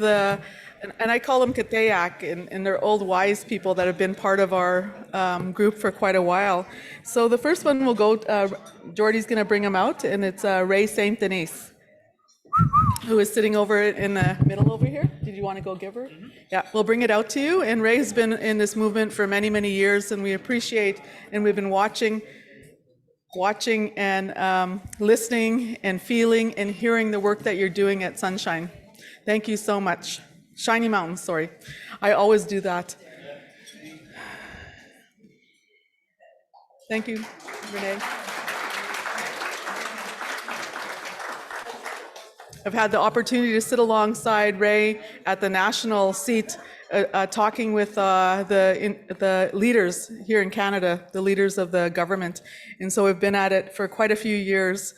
And I call them Kanichihk, and they're old wise people that have been part of our group for quite a while. So the first one will go, Jordy's going to bring them out, and it's Ray Saint Denise, who is sitting over in the middle over here. Did you want to go give her? Yeah, we'll bring it out to you. And Ray's been in this movement for many, many years, and we appreciate, and we've been watching and listening and feeling and hearing the work that you're doing at Sunshine. Thank you so much. Shiny Mountains, sorry. I always do that. Thank you, Renee. I've had the opportunity to sit alongside Ray at the national seat, talking with the leaders here in Canada, the leaders of the government. And so we've been at it for quite a few years.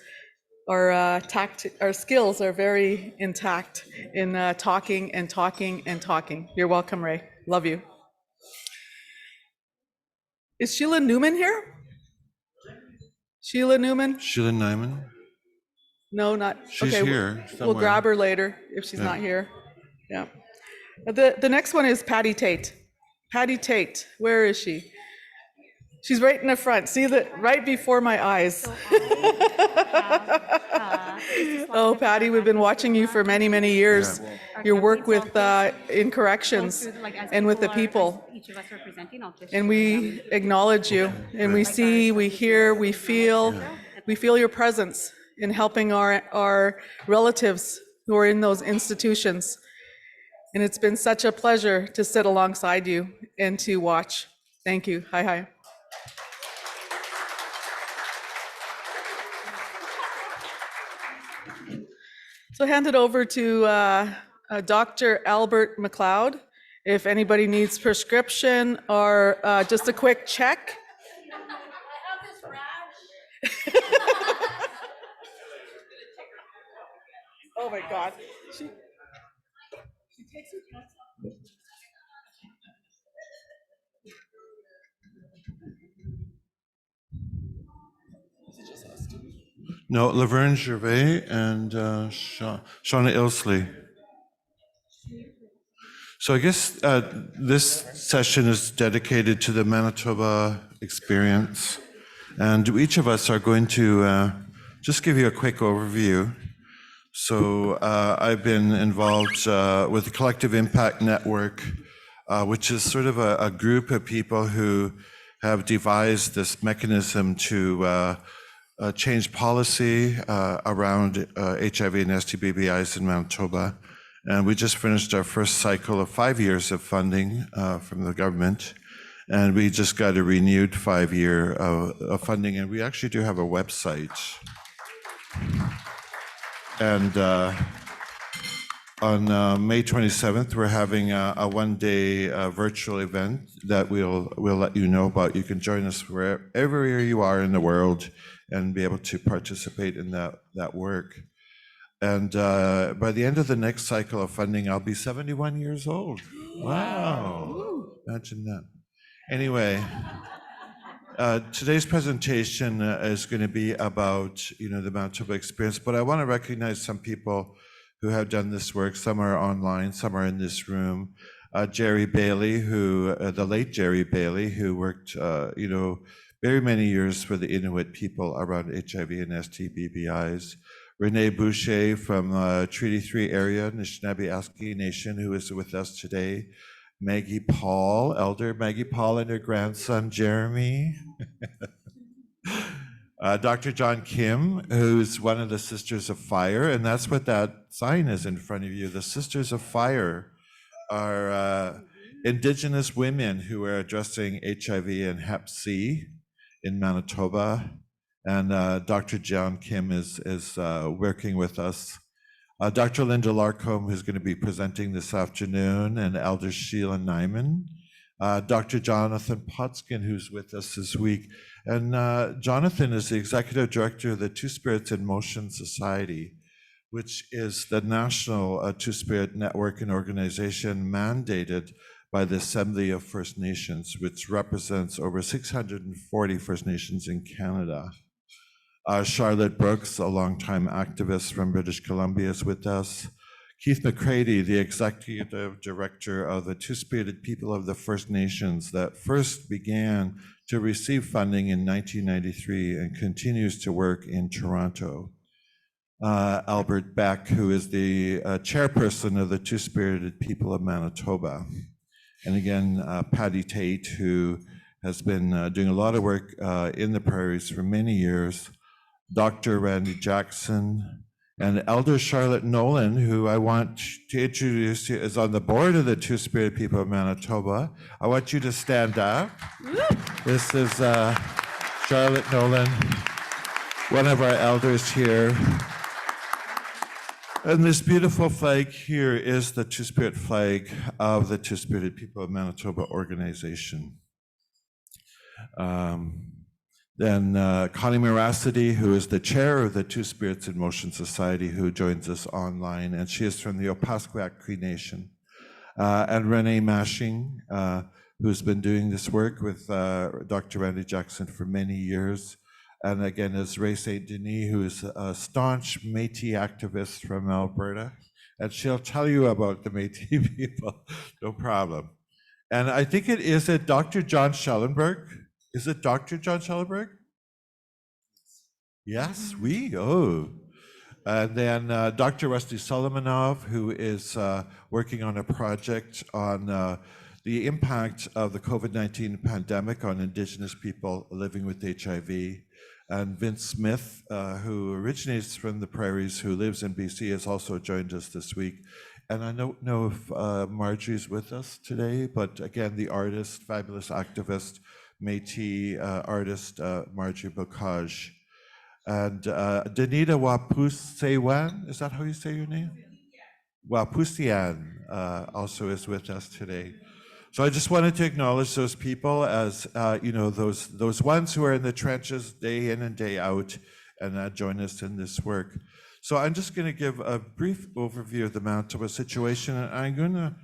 Our skills are very intact in talking and talking and talking. You're welcome, Ray. Love you. Is Sheila Newman here? Sheila Newman? Sheila Newman? No, not. She's okay, here somewhere. We'll grab her later if she's not here. Yeah. The next one is Patty Tate. Patty Tate, where is she? She's right in the front. See that right before my eyes. Oh, Patty, we've been watching you for many, many years. Your work with in corrections and with the people. And we acknowledge you, and we see, we hear, we feel your presence in helping our relatives who are in those institutions. And it's been such a pleasure to sit alongside you and to watch. Thank you. Hi, hi. So hand it over to Dr. Albert Macleod. If anybody needs prescription or just a quick check. I have this rash. Oh my God. She takes her pants off. No, Laverne Gervais and Shauna Ilsley. So I guess this session is dedicated to the Manitoba experience, and each of us are going to just give you a quick overview. So I've been involved with the Collective Impact Network, which is sort of a group of people who have devised this mechanism to change policy around HIV and STBBIs in Manitoba. And we just finished our first cycle of 5 years of funding from the government. And we just got a renewed 5-year of funding. And we actually do have a website. And on May 27th, we're having a one-day virtual event that we'll let you know about. You can join us wherever you are in the world and be able to participate in that work. And by the end of the next cycle of funding, I'll be 71 years old. Wow. Imagine that. Anyway, today's presentation is going to be about the Manitoba experience, but I want to recognize some people who have done this work. Some are online, some are in this room. Jerry Bailey, the late Jerry Bailey, who worked very many years for the Inuit people around HIV and STBBIs. Renee Boucher from Treaty 3 area, Anishinaabe Nation, who is with us today. Maggie Paul, Elder Maggie Paul, and her grandson, Jeremy. Dr. John Kim, who's one of the Sisters of Fire, and that's what that sign is in front of you. The Sisters of Fire are Indigenous women who are addressing HIV and Hep C in Manitoba, and Dr. John Kim is working with us. Dr. Linda Larcombe, who's going to be presenting this afternoon, and Elder Sheila Newman. Dr. Jonathan Potskin, who's with us this week. And Jonathan is the Executive Director of the Two Spirits in Motion Society, which is the national Two-Spirit network and organization mandated by the Assembly of First Nations, which represents over 640 First Nations in Canada. Charlotte Brooks, a longtime activist from British Columbia, is with us. Keith McCready, the executive director of the Two-Spirited People of the First Nations that first began to receive funding in 1993 and continues to work in Toronto. Albert Beck, who is the chairperson of the Two-Spirited People of Manitoba. And again, Patty Tate, who has been doing a lot of work in the prairies for many years. Dr. Randy Jackson, and Elder Charlotte Nolan, who I want to introduce you, is on the board of the Two-Spirited People of Manitoba. I want you to stand up. This is Charlotte Nolan, one of our elders here. And this beautiful flag here is the Two-Spirit flag of the Two-Spirited People of Manitoba organization. Then Connie Moracity, who is the chair of the Two Spirits in Motion Society, who joins us online, and she is from the Opaskwayak Cree Nation. And Renee Mashing, who's been doing this work with Dr. Randy Jackson for many years. And again, is Ray Saint Denise, who is a staunch Métis activist from Alberta. And she'll tell you about the Métis people, no problem. And I think is it Dr. John Schellenberg? Is it Dr. John Schellenberg? Yes, And then Dr. Rusty Solomonov, who is working on a project on the impact of the COVID-19 pandemic on Indigenous people living with HIV. And Vince Smith, who originates from the prairies, who lives in BC, has also joined us this week. And I don't know if Marjorie's with us today, but again, the artist, fabulous activist, Métis artist, Marjorie Bocage. And Danita Wapusewan, is that how you say your name? Wapusian also is with us today. So I just wanted to acknowledge those people as, those ones who are in the trenches day in and day out and join us in this work. So I'm just going to give a brief overview of the Manitoba situation, and I'm going to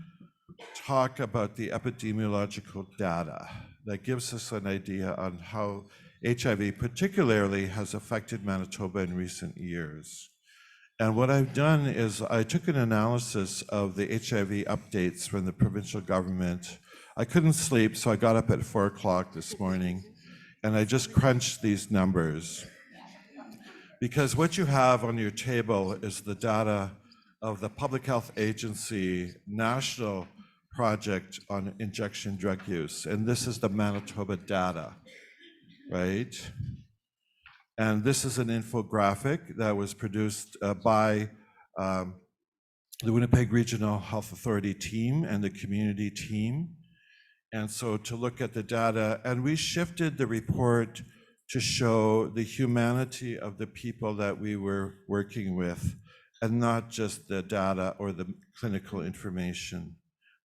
talk about the epidemiological data that gives us an idea on how HIV particularly has affected Manitoba in recent years. And what I've done is I took an analysis of the HIV updates from the provincial government. I couldn't sleep, so I got up at 4 o'clock this morning, and I just crunched these numbers. Because what you have on your table is the data of the Public Health Agency National Project on Injection Drug Use, and this is the Manitoba data, right? And this is an infographic that was produced by the Winnipeg Regional Health Authority team and the community team. And so to look at the data, and we shifted the report to show the humanity of the people that we were working with, and not just the data or the clinical information.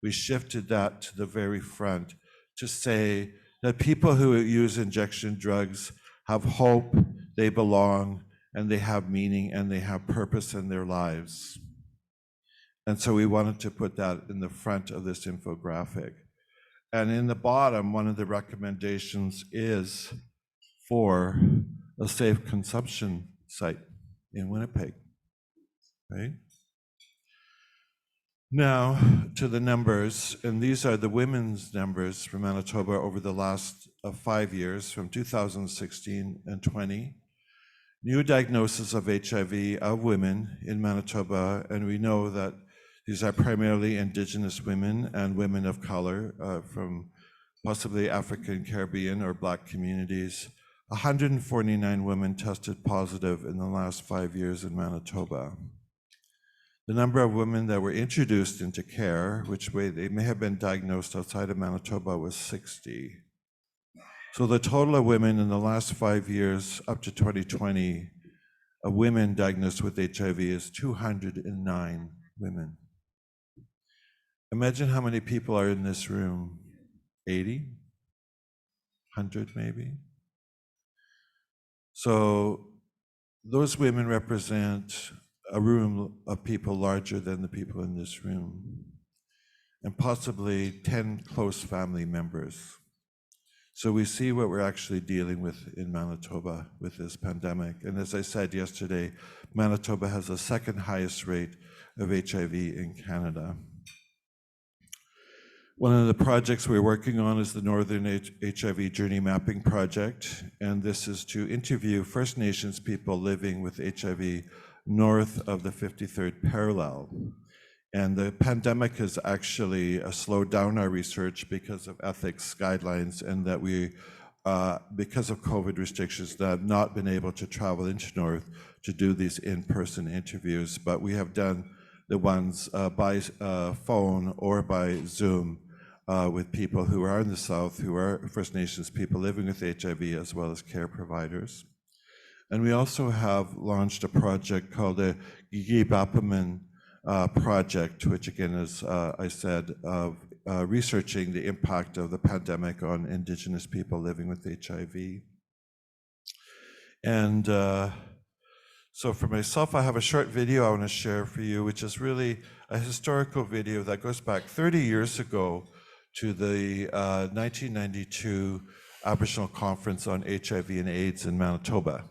We shifted that to the very front to say that people who use injection drugs have hope, they belong, and they have meaning, and they have purpose in their lives. And so we wanted to put that in the front of this infographic. And in the bottom, one of the recommendations is for a safe consumption site in Winnipeg, right? Now to the numbers, and these are the women's numbers from Manitoba over the last 5 years, from 2016 and 20. New diagnosis of HIV of women in Manitoba, and we know that these are primarily Indigenous women and women of color from possibly African, Caribbean, or Black communities. 149 women tested positive in the last 5 years in Manitoba. The number of women that were introduced into care, which way they may have been diagnosed outside of Manitoba, was 60. So the total of women in the last 5 years up to 2020, of women diagnosed with HIV is 209 women. Imagine how many people are in this room. 80? 100 maybe? So those women represent a room of people larger than the people in this room, and possibly 10 close family members. So we see what we're actually dealing with in Manitoba with this pandemic. And as I said yesterday, Manitoba has the second highest rate of HIV in Canada. One of the projects we're working on is the Northern HIV Journey Mapping Project, and this is to interview First Nations people living with HIV north of the 53rd parallel. And the pandemic has actually slowed down our research because of ethics guidelines, and that we, because of COVID restrictions, that have not been able to travel into North to do these in-person interviews, but we have done the ones by phone or by Zoom with people who are in the South, who are First Nations people living with HIV, as well as care providers. And we also have launched a project called the Gigi Bapaman project, which again is, I said, of researching the impact of the pandemic on Indigenous people living with HIV. And so for myself, I have a short video I want to share for you, which is really a historical video that goes back 30 years ago to the 1992 Aboriginal Conference on HIV and AIDS in Manitoba.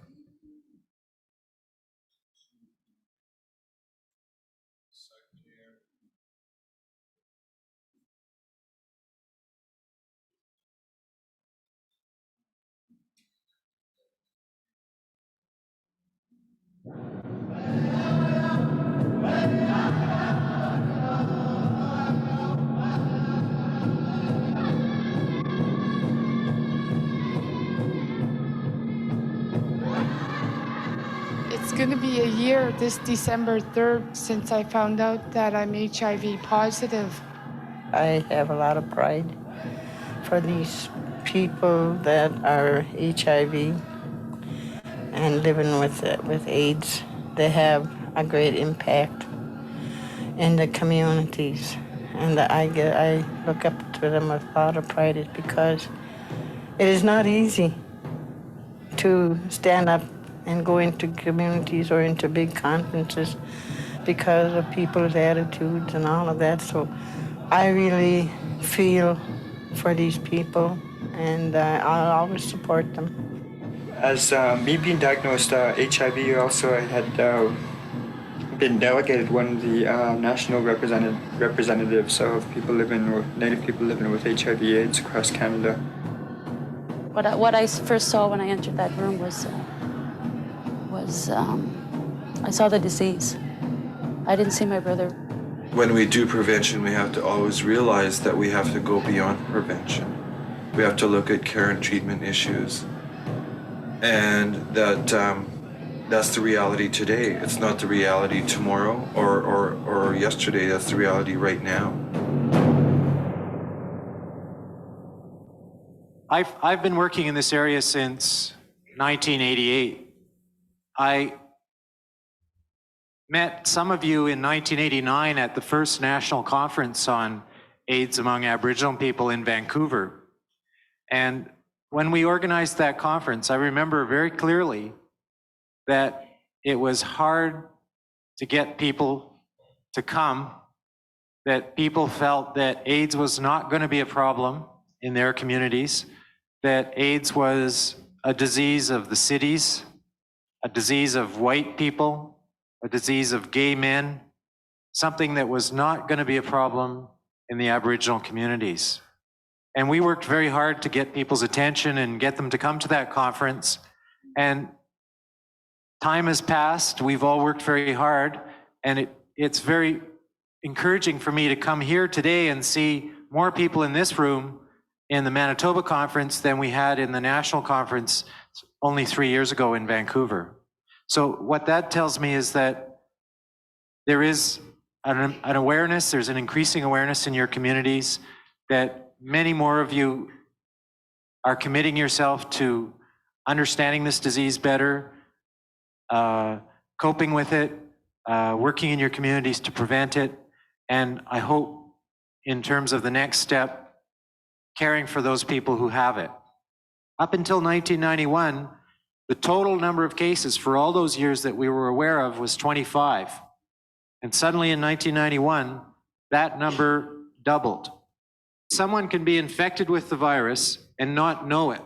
It's going to be a year this December 3rd since I found out that I'm HIV positive. I have a lot of pride for these people that are HIV and living with AIDS. They have a great impact in the communities, and I look up to them with a lot of pride. It's because it is not easy to stand up and go into communities or into big conferences because of people's attitudes and all of that. So I really feel for these people, and I'll always support them. As me being diagnosed HIV, also I had been delegated one of the national representatives of people Native people living with HIV/AIDS across Canada. What I first saw when I entered that room was I saw the disease. I didn't see my brother. When we do prevention, we have to always realize that we have to go beyond prevention. We have to look at care and treatment issues. And that's the reality today. It's not the reality tomorrow or yesterday. That's the reality right now. I've been working in this area since 1988. I met some of you in 1989 at the first national conference on AIDS among Aboriginal people in Vancouver. And when we organized that conference, I remember very clearly that it was hard to get people to come, that people felt that AIDS was not going to be a problem in their communities, that AIDS was a disease of the cities, a disease of white people, a disease of gay men, something that was not going to be a problem in the Aboriginal communities. And we worked very hard to get people's attention and get them to come to that conference. And time has passed. We've all worked very hard. And it's very encouraging for me to come here today and see more people in this room in the Manitoba conference than we had in the national conference only 3 years ago in Vancouver. So what that tells me is that there is an awareness, there's an increasing awareness in your communities, that many more of you are committing yourself to understanding this disease better, coping with it, working in your communities to prevent it, and I hope in terms of the next step, caring for those people who have it. Up until 1991, the total number of cases for all those years that we were aware of was 25. And suddenly in 1991, that number doubled. Someone can be infected with the virus and not know it.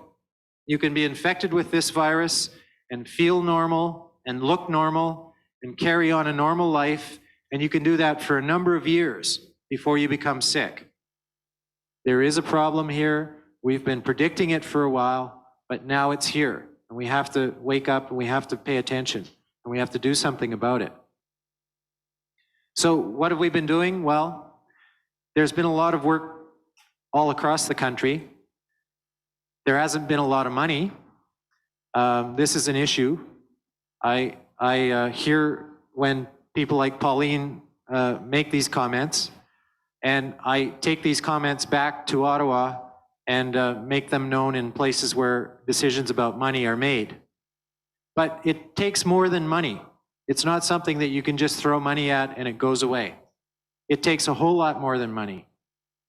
You can be infected with this virus and feel normal and look normal and carry on a normal life, and you can do that for a number of years before you become sick. There is a problem here. We've been predicting it for a while, but now it's here, and we have to wake up and we have to pay attention and we have to do something about it. So what have we been doing? Well, there's been a lot of work all across the country. There hasn't been a lot of money. This is an issue. I hear when people like Pauline make these comments, and I take these comments back to Ottawa and make them known in places where decisions about money are made. But it takes more than money. It's not something that you can just throw money at and it goes away. It takes a whole lot more than money.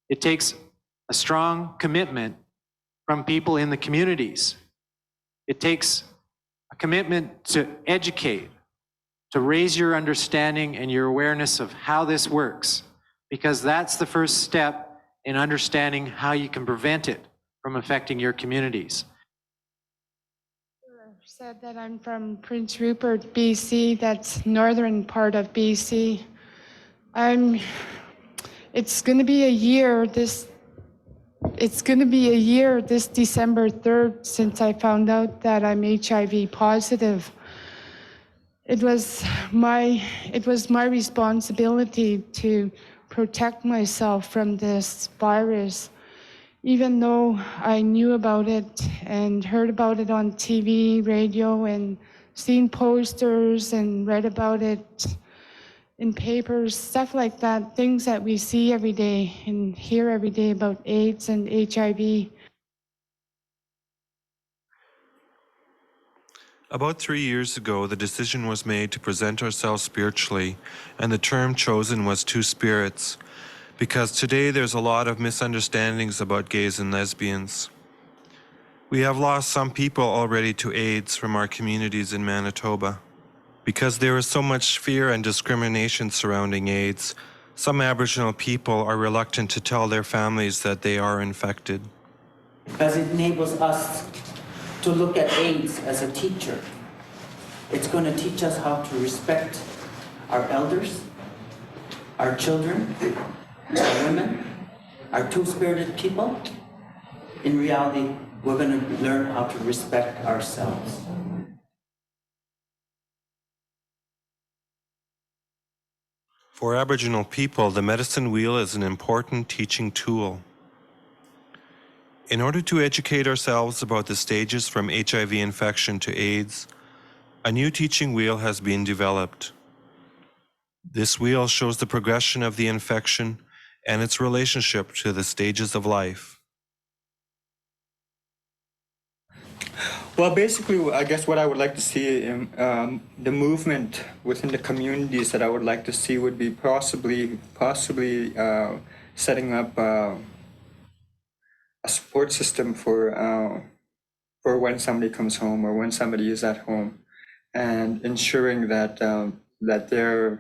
It takes a strong commitment from people in the communities. It takes a commitment to educate, to raise your understanding and your awareness of how this works, because that's the first step in understanding how you can prevent it from affecting your communities. Said that I'm from Prince Rupert, BC. That's northern part of BC. It's going to be a year this December 3rd since I found out that I'm HIV positive. It was my responsibility to protect myself from this virus. Even though I knew about it and heard about it on TV, radio, and seen posters and read about it in papers, stuff like that, things that we see every day and hear every day about AIDS and HIV. About 3 years ago, the decision was made to present ourselves spiritually, and the term chosen was Two Spirits, because today there's a lot of misunderstandings about gays and lesbians. We have lost some people already to AIDS from our communities in Manitoba. Because there is so much fear and discrimination surrounding AIDS, some Aboriginal people are reluctant to tell their families that they are infected. Because it enables us to look at AIDS as a teacher. It's going to teach us how to respect our elders, our children, our women, our two-spirited people. In reality, we're going to learn how to respect ourselves. For Aboriginal people, the medicine wheel is an important teaching tool. In order to educate ourselves about the stages from HIV infection to AIDS, a new teaching wheel has been developed. This wheel shows the progression of the infection and its relationship to the stages of life. Well, basically, I guess what I would like to see in the movement within the communities that I would like to see would be possibly setting up a support system for when somebody comes home or when somebody is at home, and ensuring that that their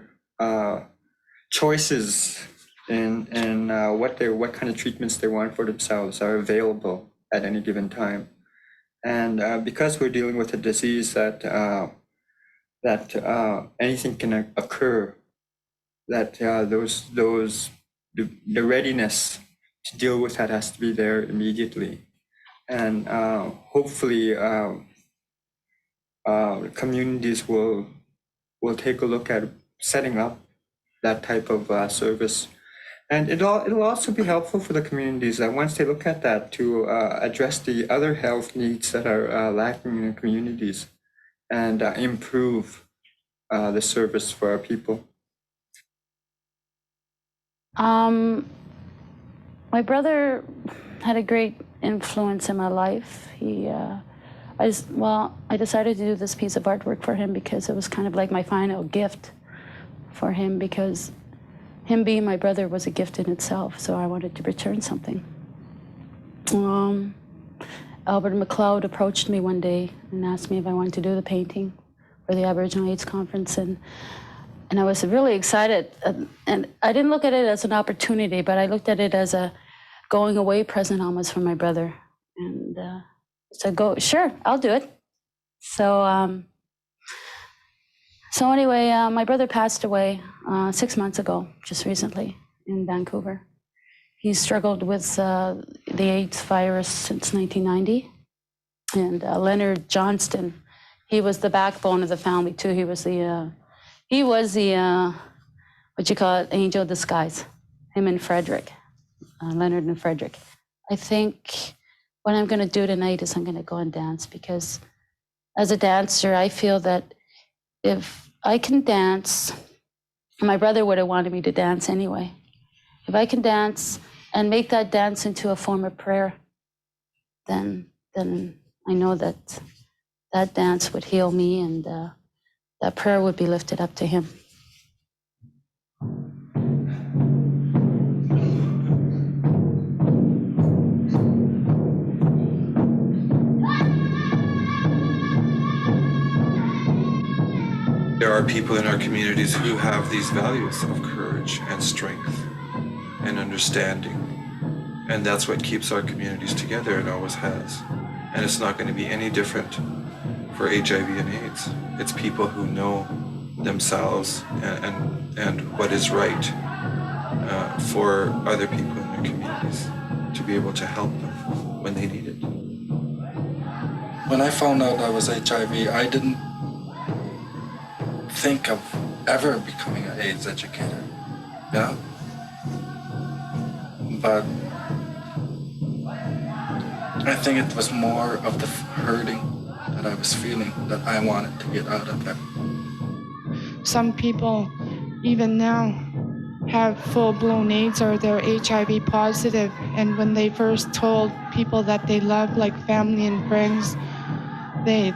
choices in what kind of treatments they want for themselves are available at any given time. And because we're dealing with a disease that anything can occur, that the readiness to deal with that has to be there immediately, and hopefully communities will take a look at setting up that type of service. And it'll also be helpful for the communities that once they look at that to address the other health needs that are lacking in the communities and improve the service for our people. My brother had a great influence in my life. I decided to do this piece of artwork for him because it was kind of like my final gift for him, because him being my brother was a gift in itself, so I wanted to return something. Albert Macleod approached me one day and asked me if I wanted to do the painting for the Aboriginal AIDS conference, and I was really excited. And I didn't look at it as an opportunity, but I looked at it as a going away present almost for my brother. And so go, sure, I'll do it. So, so anyway, my brother passed away 6 months ago, just recently in Vancouver. He struggled with the AIDS virus since 1990. And Leonard Johnston, he was the backbone of the family too. He was the what you call it, angel of disguise. Him and Frederick, Leonard and Frederick. I think what I'm going to do tonight is I'm going to go and dance, because as a dancer, I feel that if I can dance, my brother would have wanted me to dance anyway. If I can dance and make that dance into a form of prayer, then I know that that dance would heal me, and that prayer would be lifted up to him. There are people in our communities who have these values of courage and strength and understanding. And that's what keeps our communities together, and always has. And it's not going to be any different for HIV and AIDS. It's people who know themselves and what is right for other people in their communities, to be able to help them when they need it. When I found out I was HIV, I didn't think of ever becoming an AIDS educator. Yeah? But I think it was more of the hurting that I was feeling that I wanted to get out of that. Some people, even now, have full-blown AIDS or they're HIV positive, and when they first told people that they love, like family and friends, they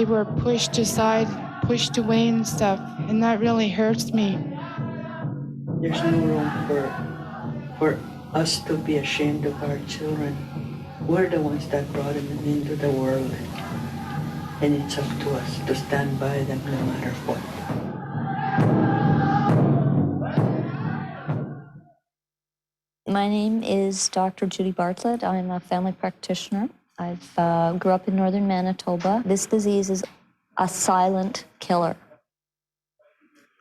were pushed aside, pushed away and stuff, and that really hurts me. There's no room for us to be ashamed of our children. We're the ones that brought them into the world, and it's up to us to stand by them no matter what. My name is Dr. Judy Bartlett. I'm a family practitioner. I grew up in northern Manitoba. This disease is a silent killer.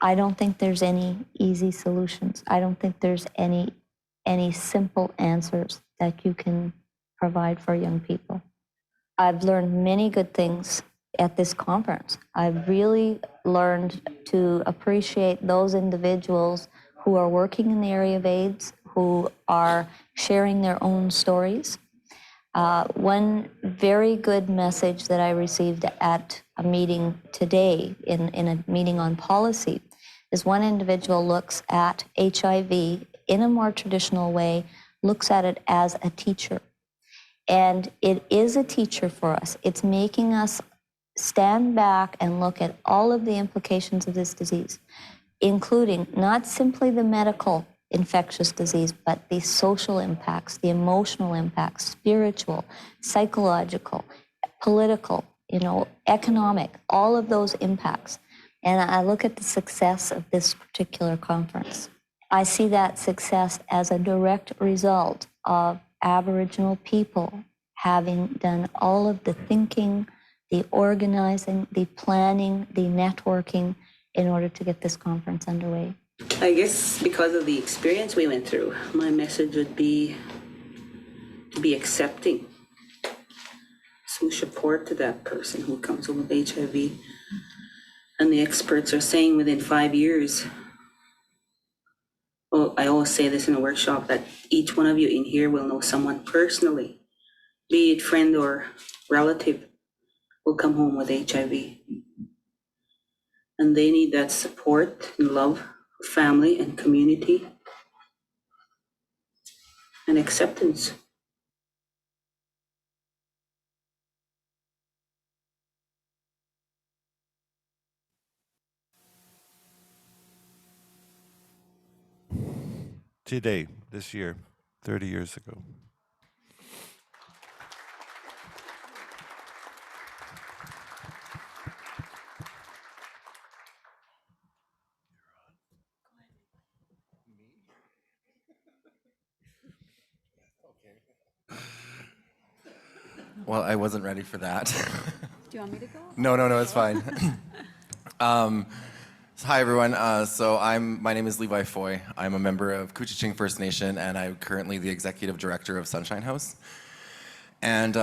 I don't think there's any easy solutions. I don't think there's any simple answers that you can provide for young people. I've learned many good things at this conference. I've really learned to appreciate those individuals who are working in the area of AIDS, who are sharing their own stories. One very good message that I received at a meeting today, in a meeting on policy, is one individual looks at HIV in a more traditional way, looks at it as a teacher. And it is a teacher for us. It's making us stand back and look at all of the implications of this disease, including not simply the medical infectious disease, but the social impacts, the emotional impacts, spiritual, psychological, political, economic, all of those impacts. And I look at the success of this particular conference. I see that success as a direct result of Aboriginal people having done all of the thinking, the organizing, the planning, the networking in order to get this conference underway. I guess because of the experience we went through, my message would be to be accepting, some support to that person who comes home with HIV. And the experts are saying within 5 years, well, I always say this in a workshop, that each one of you in here will know someone personally, be it friend or relative, will come home with HIV. And they need that support and love, family and community, and acceptance. Today, this year, 30 years ago. Well, I wasn't ready for that. Do you want me to go? No, it's fine. Hi, everyone. My name is Levi Foy. I'm a member of Kanichihk First Nation, and I'm currently the executive director of Sunshine House. And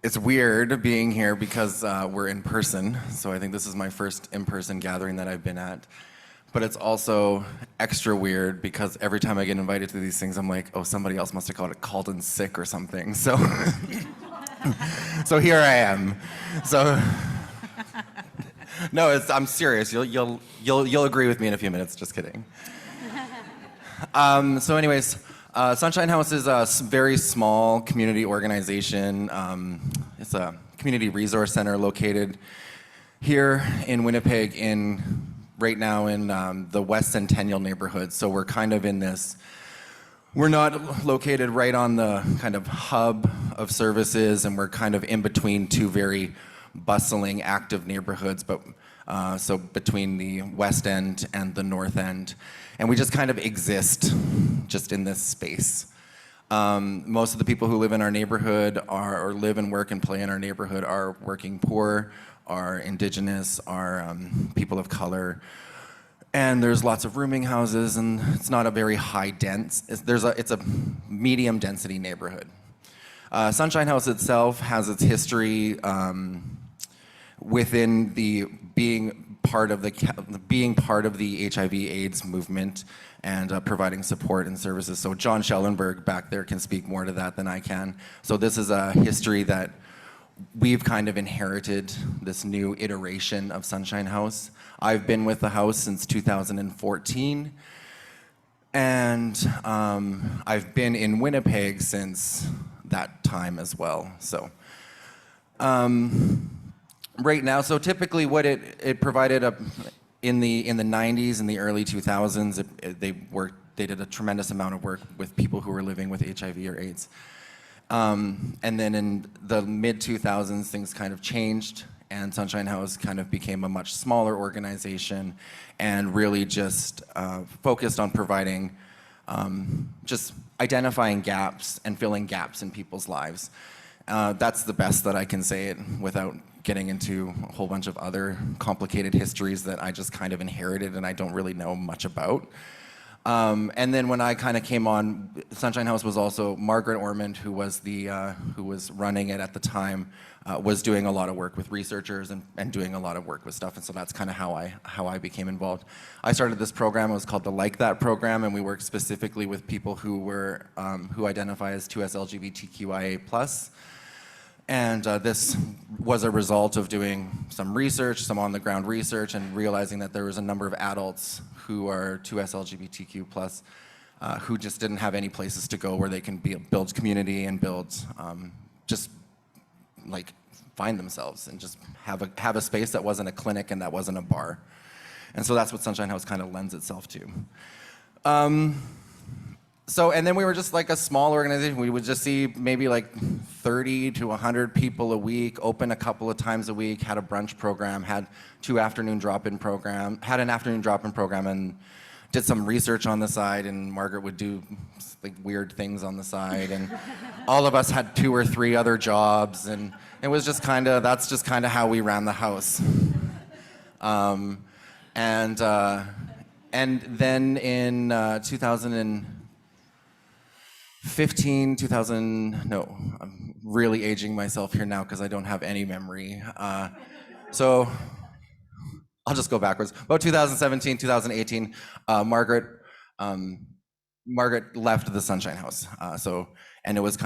it's weird being here because we're in person. So I think this is my first in-person gathering that I've been at. But it's also extra weird because every time I get invited to these things, I'm like, oh, somebody else must have called in sick or something. So, so here I am. So, no, I'm serious. You'll agree with me in a few minutes. Just kidding. So, anyways, Sunshine House is a very small community organization. It's a community resource center located here in Winnipeg right now in the West Centennial neighborhood. So we're kind of in this, we're not located right on the kind of hub of services, and we're kind of in between two very bustling, active neighborhoods, but so between the West End and the North End. And we just kind of exist just in this space. Most of the people who live in our neighborhood or live and work and play in our neighborhood are working poor, are Indigenous, are people of color, and there's lots of rooming houses, and it's not a very high dense. It's a medium density neighborhood. Sunshine House itself has its history within being part of the HIV/AIDS movement and providing support and services. So John Schellenberg back there can speak more to that than I can. So this is a history that we've kind of inherited, this new iteration of Sunshine House. I've been with the house since 2014, and I've been in Winnipeg since that time as well. So right now, so typically what it provided in the 90s and the early 2000s, they did a tremendous amount of work with people who were living with HIV or AIDS. And then in the mid-2000s, things kind of changed, and Sunshine House kind of became a much smaller organization and really just focused on providing, just identifying gaps and filling gaps in people's lives. That's the best that I can say it without getting into a whole bunch of other complicated histories that I just kind of inherited and I don't really know much about. And then when I kind of came on, Sunshine House was also Margaret Ormond, who was running it at the time, was doing a lot of work with researchers and doing a lot of work with stuff, and so that's kind of how I became involved. I started this program. It was called the Like That program, and we worked specifically with people who identify as 2S LGBTQIA+. And this was a result of doing some research, some on-the-ground research, and realizing that there was a number of adults who are 2S LGBTQ+, who just didn't have any places to go where they can build community and build, just like find themselves and just have a space that wasn't a clinic and that wasn't a bar. And so that's what Sunshine House kind of lends itself to. And then we were just like a small organization. We would just see maybe like 30 to 100 people a week, open a couple of times a week, had a brunch program, had an afternoon drop-in program, and did some research on the side, and Margaret would do like weird things on the side, and all of us had 2 or 3 other jobs, and it was just that's just kind of how we ran the house. And then in I'm really aging myself here now because I don't have any memory. So I'll just go backwards. About 2017, 2018, Margaret left the Sunshine House. And it was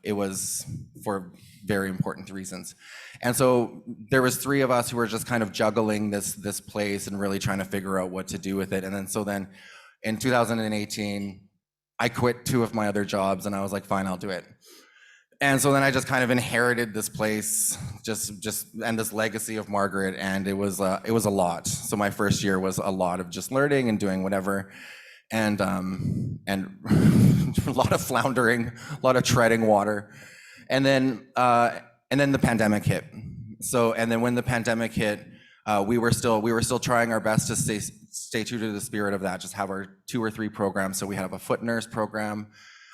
it was for very important reasons. And so there was 3 of us who were just kind of juggling this place and really trying to figure out what to do with it. And then in 2018, I quit 2 of my other jobs and I was like, fine, I'll do it. And so then I just kind of inherited this place, and this legacy of Margaret, and it was a lot. So my first year was a lot of just learning and doing whatever, and a lot of floundering, a lot of treading water, and then the pandemic hit. And then when the pandemic hit, we were still trying our best to stay true to the spirit of that. Just have our 2 or 3 programs. So we have a foot nurse program,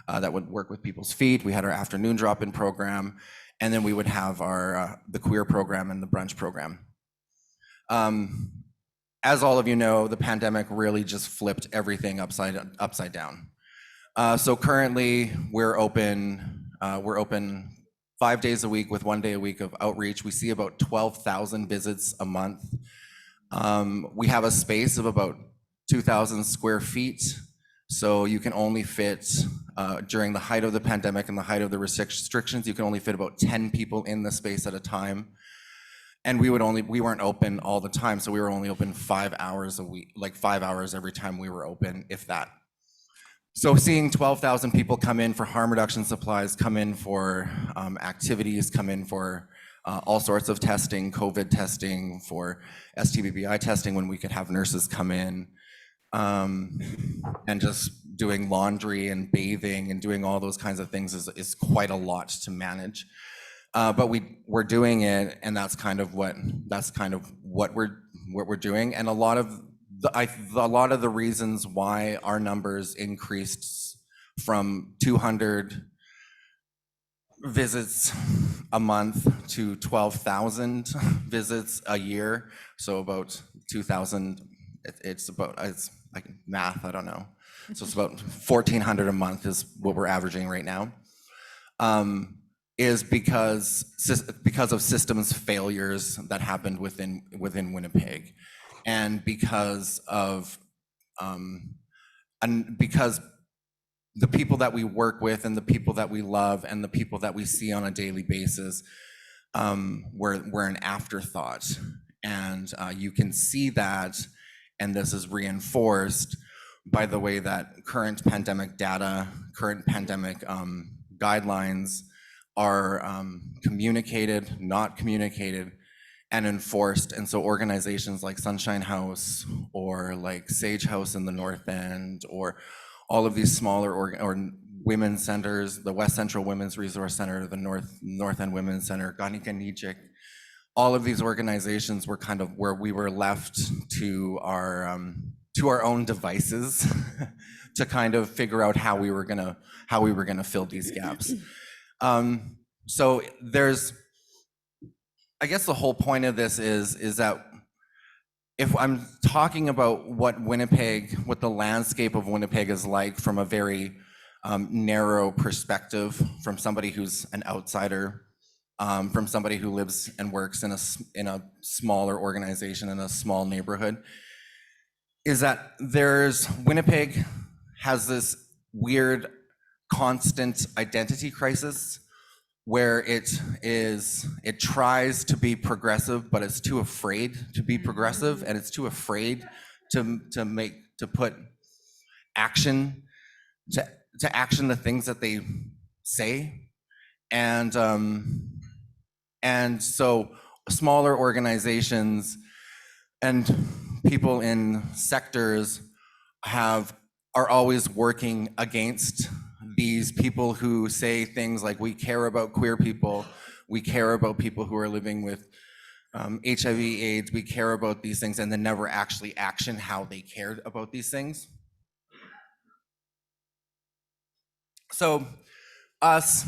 that would work with people's feet. We had our afternoon drop-in program, and then we would have our the queer program and the brunch program. As all of you know, the pandemic really just flipped everything upside down. So currently we're open 5 days a week with 1 day a week of outreach. We see about 12,000 visits a month. We have a space of about 2,000 square feet. So you can only fit, during the height of the pandemic and the height of the restrictions, you can only fit about 10 people in the space at a time. And we weren't open all the time, so we were only open 5 hours a week, like 5 hours every time we were open, if that. So seeing 12,000 people come in for harm reduction supplies, come in for activities, come in for all sorts of testing, COVID testing, for STBBI testing when we could have nurses come in, and just doing laundry and bathing and doing all those kinds of things is quite a lot to manage. But we're doing it, and that's kind of what we're doing. And a lot of the reasons why our numbers increased from 200 visits a month to 12,000 visits a year, so about 2,000. It's like math, I don't know. So it's about 1,400 a month is what we're averaging right now. Is because of systems failures that happened within Winnipeg, and because the people that we work with and the people that we love and the people that we see on a daily basis were an afterthought, and you can see that, and this is reinforced by the way that current pandemic data, current pandemic guidelines are communicated, not communicated, and enforced. And so organizations like Sunshine House or like Sage House in the North End, or all of these smaller or women's centers, the West Central Women's Resource Center, the North End Women's Center, Kanichihk, all of these organizations were kind of where we were left to our own devices to kind of figure out how we were gonna fill these gaps. So I guess the whole point of this is that if I'm talking about what the landscape of Winnipeg is like from a very narrow perspective, from somebody who's an outsider, from somebody who lives and works in a smaller organization in a small neighborhood, is that Winnipeg has this weird constant identity crisis where it tries to be progressive, but it's too afraid to be progressive, and it's too afraid to put action to action the things that they say. And so smaller organizations and people in sectors are always working against these people who say things like, we care about queer people, we care about people who are living with HIV, AIDS, we care about these things, and then never actually action how they cared about these things. So us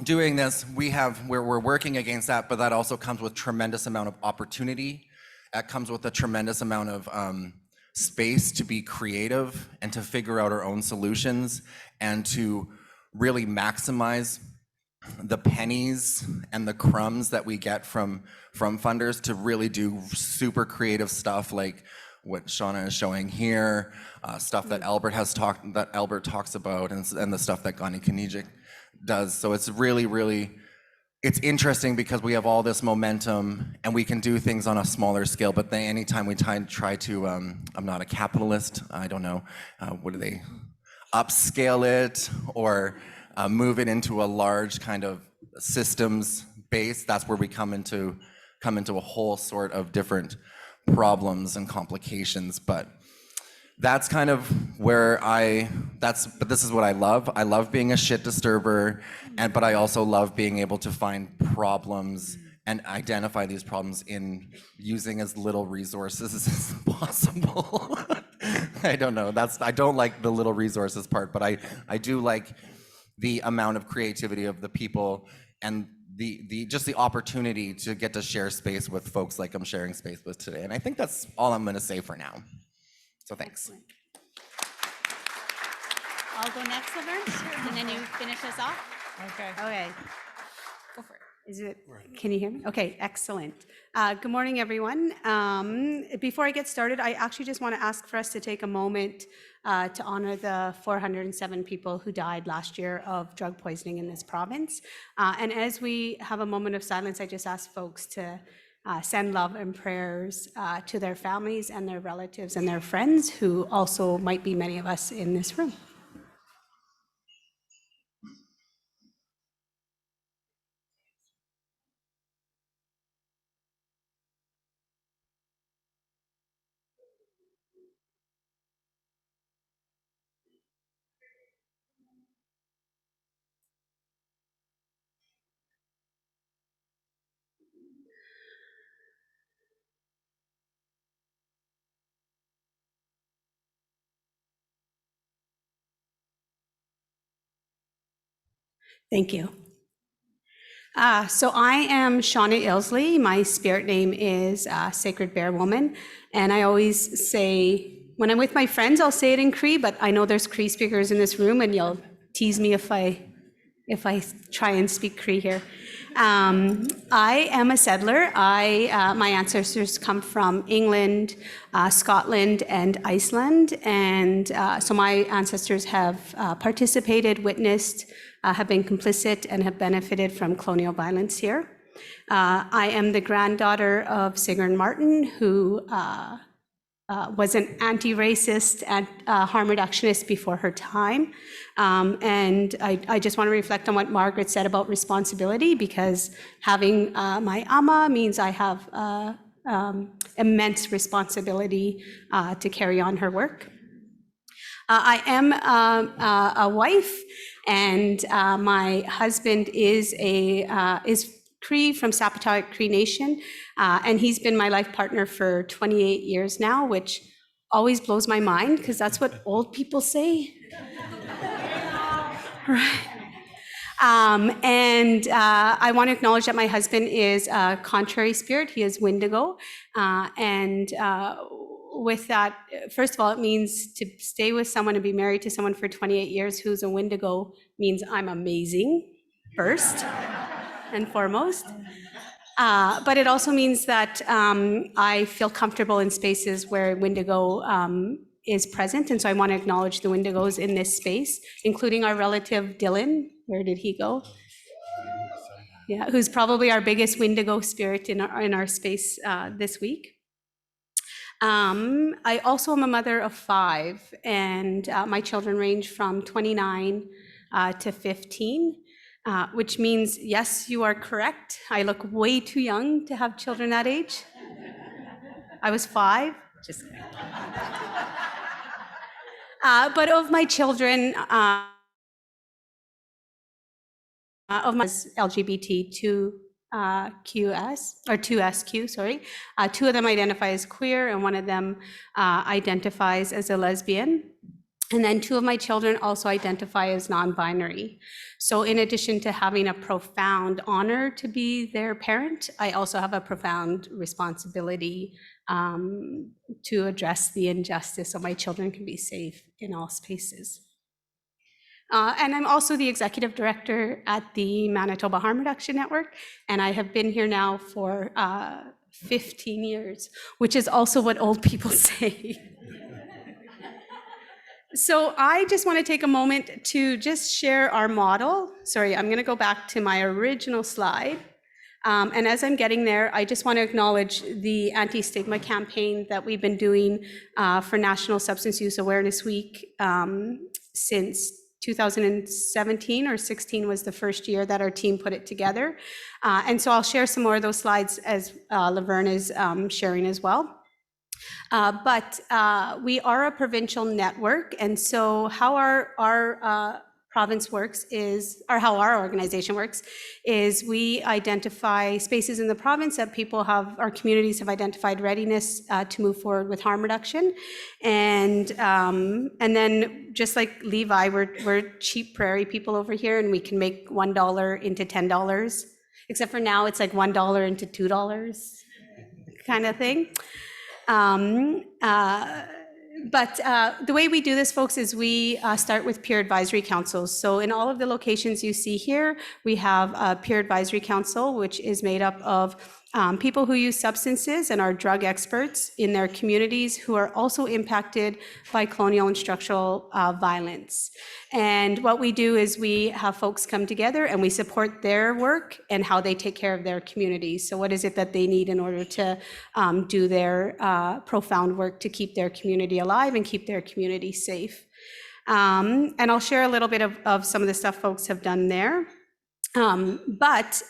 doing this, we're working against that, but that also comes with tremendous amount of opportunity. That comes with a tremendous amount of space to be creative and to figure out our own solutions and to really maximize the pennies and the crumbs that we get from funders to really do super creative stuff like what Shauna is showing here, stuff that Albert talks about, and the stuff that Kanichihk does. So it's really it's interesting because we have all this momentum and we can do things on a smaller scale, but then anytime we try to, I'm not a capitalist, I don't know, what do they, upscale it or move it into a large kind of systems base, that's where we come into a whole sort of different problems and complications. But that's kind of where but this is what I love. I love being a shit disturber, but I also love being able to find problems and identify these problems in using as little resources as possible. I don't know, I don't like the little resources part, but I do like the amount of creativity of the people and just the opportunity to get to share space with folks like I'm sharing space with today. And I think that's all I'm going to say for now. So thanks. Excellent. I'll go next, Laverne, and then you finish us off. Okay. Okay. Go for it. Can you hear me? Okay, excellent. Good morning, everyone. Before I get started, I actually just want to ask for us to take a moment to honor the 407 people who died last year of drug poisoning in this province. And as we have a moment of silence, I just ask folks to send love and prayers to their families and their relatives and their friends who also might be many of us in this room. Thank you. So I am Shauna Ilsley. My spirit name is Sacred Bear Woman. And I always say, when I'm with my friends, I'll say it in Cree, but I know there's Cree speakers in this room and you'll tease me if I try and speak Cree here. I am a settler. My ancestors come from England, Scotland, and Iceland. And so my ancestors have participated, witnessed, have been complicit, and have benefited from colonial violence here. I am the granddaughter of Sigrun Martin, who was an anti-racist and harm reductionist before her time. And I just want to reflect on what Margaret said about responsibility, because having my ama means I have immense responsibility to carry on her work. I am a wife, and my husband is Cree from Sapataawak Cree Nation, and he's been my life partner for 28 years now, which always blows my mind because that's what old people say. Right. And I want to acknowledge that my husband is a contrary spirit. He is Wendigo, and with that, first of all, it means to stay with someone and be married to someone for 28 years who's a Wendigo means I'm amazing, first and foremost. But it also means that I feel comfortable in spaces where Wendigo is present. And so I want to acknowledge the Wendigos in this space, including our relative Dylan. Where did he go? Yeah, who's probably our biggest Wendigo spirit in our space this week. I also am a mother of 5, and my children range from 29 to 15, which means, yes, you are correct. I look way too young to have children that age. I was 5, just kidding. But of my children, of my LGBT2, QS, or 2SQ, sorry. 2 of them identify as queer, and 1 of them identifies as a lesbian. And then 2 of my children also identify as non-binary. So in addition to having a profound honor to be their parent, I also have a profound responsibility to address the injustice so my children can be safe in all spaces. And I'm also the executive director at the Manitoba Harm Reduction Network, and I have been here now for 15 years, which is also what old people say. So I just want to take a moment to just share our model. Sorry, I'm going to go back to my original slide. And as I'm getting there, I just want to acknowledge the anti-stigma campaign that we've been doing for National Substance Use Awareness Week since 2017 or 16 was the first year that our team put it together. And so I'll share some more of those slides as Laverne is sharing as well. But we are a provincial network, and so how our province works is, or how our organization works, is we identify spaces in the province that people have, our communities have identified readiness to move forward with harm reduction. And then just like Levi, we're cheap prairie people over here, and we can make $1 into $10, except for now it's like $1 into $2 kind of thing. But the way we do this, folks, is we start with peer advisory councils. So in all of the locations you see here, we have a peer advisory council, which is made up of people who use substances and are drug experts in their communities who are also impacted by colonial and structural violence. And what we do is we have folks come together and we support their work and how they take care of their communities. So what is it that they need in order to do their profound work to keep their community alive and keep their community safe. And I'll share a little bit of some of the stuff folks have done there. But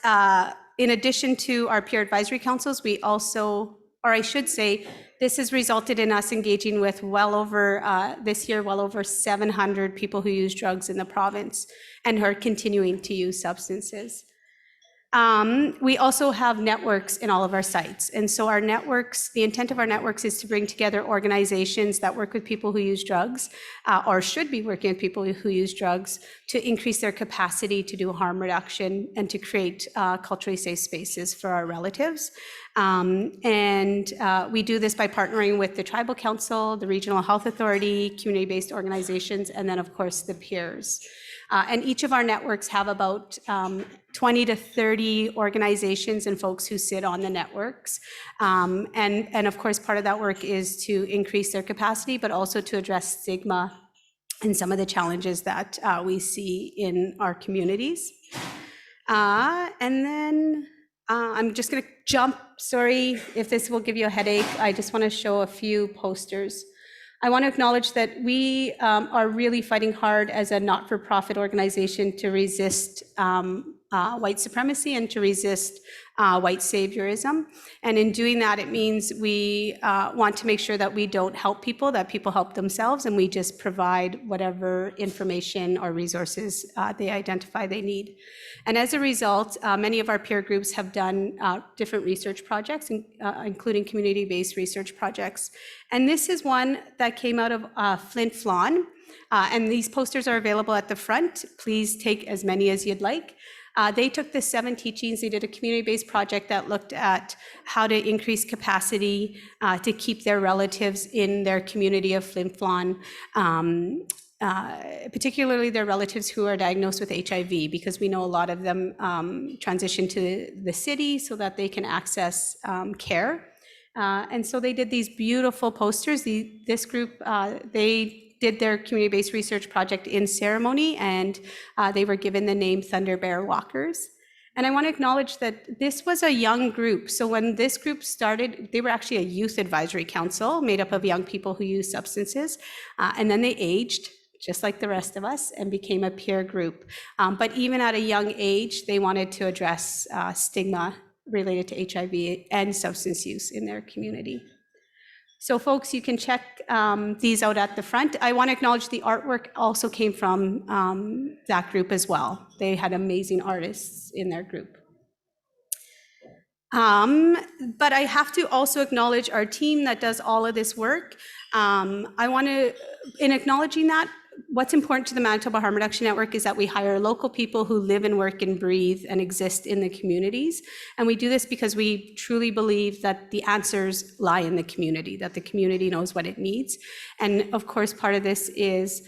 in addition to our peer advisory councils, we also, or I should say, this has resulted in us engaging with well over, this year, well over 700 people who use drugs in the province and who are continuing to use substances. We also have networks in all of our sites. And so our networks, the intent of our networks is to bring together organizations that work with people who use drugs, or should be working with people who use drugs, to increase their capacity to do harm reduction and to create culturally safe spaces for our relatives. We do this by partnering with the Tribal Council, the Regional Health Authority, community-based organizations, and then of course the peers. And each of our networks have about 20 to 30 organizations and folks who sit on the networks. And of course, part of that work is to increase their capacity, but also to address stigma and some of the challenges that we see in our communities. And then I'm just gonna jump, sorry if this will give you a headache. I just wanna show a few posters. I want to acknowledge that we are really fighting hard as a not-for-profit organization to resist white supremacy and to resist white saviorism. And in doing that, it means we want to make sure that we don't help people, that people help themselves, and we just provide whatever information or resources they identify they need. And as a result, many of our peer groups have done different research projects, including community-based research projects. And this is one that came out of Flin Flon. And these posters are available at the front. Please take as many as you'd like. They took the 7 teachings. They did a community-based project that looked at how to increase capacity to keep their relatives in their community of Flin Flon, particularly their relatives who are diagnosed with HIV, because we know a lot of them transition to the city so that they can access care. And so they did these beautiful posters. This group, they did their community-based research project in ceremony, and they were given the name Thunder Bear Walkers. And I want to acknowledge that this was a young group. So when this group started, they were actually a youth advisory council made up of young people who use substances. And then they aged, just like the rest of us, and became a peer group. But even at a young age, they wanted to address stigma related to HIV and substance use in their community. So folks, you can check these out at the front. I want to acknowledge the artwork also came from that group as well. They had amazing artists in their group. But I have to also acknowledge our team that does all of this work. I want to, in acknowledging that, what's important to the Manitoba Harm Reduction Network is that we hire local people who live and work and breathe and exist in the communities. And we do this because we truly believe that the answers lie in the community, that the community knows what it needs. And of course, part of this is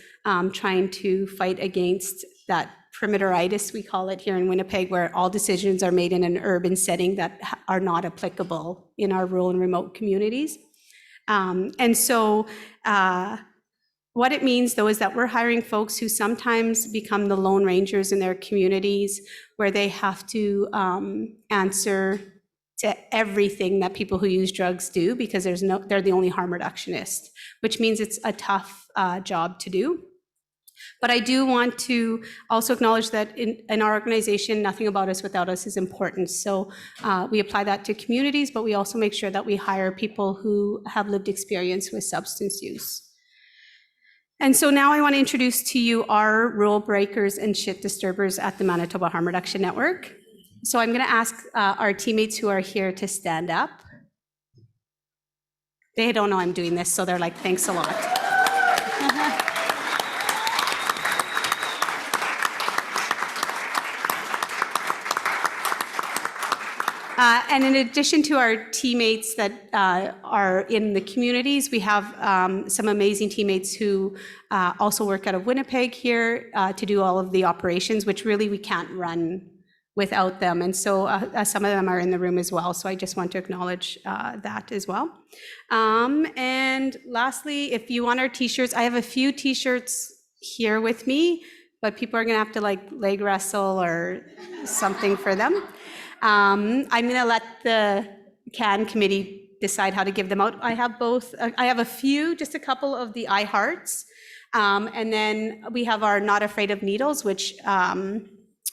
trying to fight against that perimeteritis, we call it here in Winnipeg, where all decisions are made in an urban setting that are not applicable in our rural and remote communities. And so, what it means, though, is that we're hiring folks who sometimes become the lone rangers in their communities, where they have to answer to everything that people who use drugs do, because they're the only harm reductionist, which means it's a tough job to do. But I do want to also acknowledge that in our organization, nothing about us without us is important. So we apply that to communities, but we also make sure that we hire people who have lived experience with substance use. And so now I want to introduce to you our rule breakers and shit disturbers at the Manitoba Harm Reduction Network. So I'm going to ask our teammates who are here to stand up. They don't know I'm doing this, so they're like, thanks a lot. And in addition to our teammates that are in the communities, we have some amazing teammates who also work out of Winnipeg here to do all of the operations, which really we can't run without them. And so some of them are in the room as well. So I just want to acknowledge that as well. And lastly, if you want our t-shirts, I have a few t-shirts here with me, but people are gonna have to like leg wrestle or something for them. I'm gonna let the CAN committee decide how to give them out. I have both, I have a few, just a couple of the I Hearts. And then we have our Not Afraid of Needles, which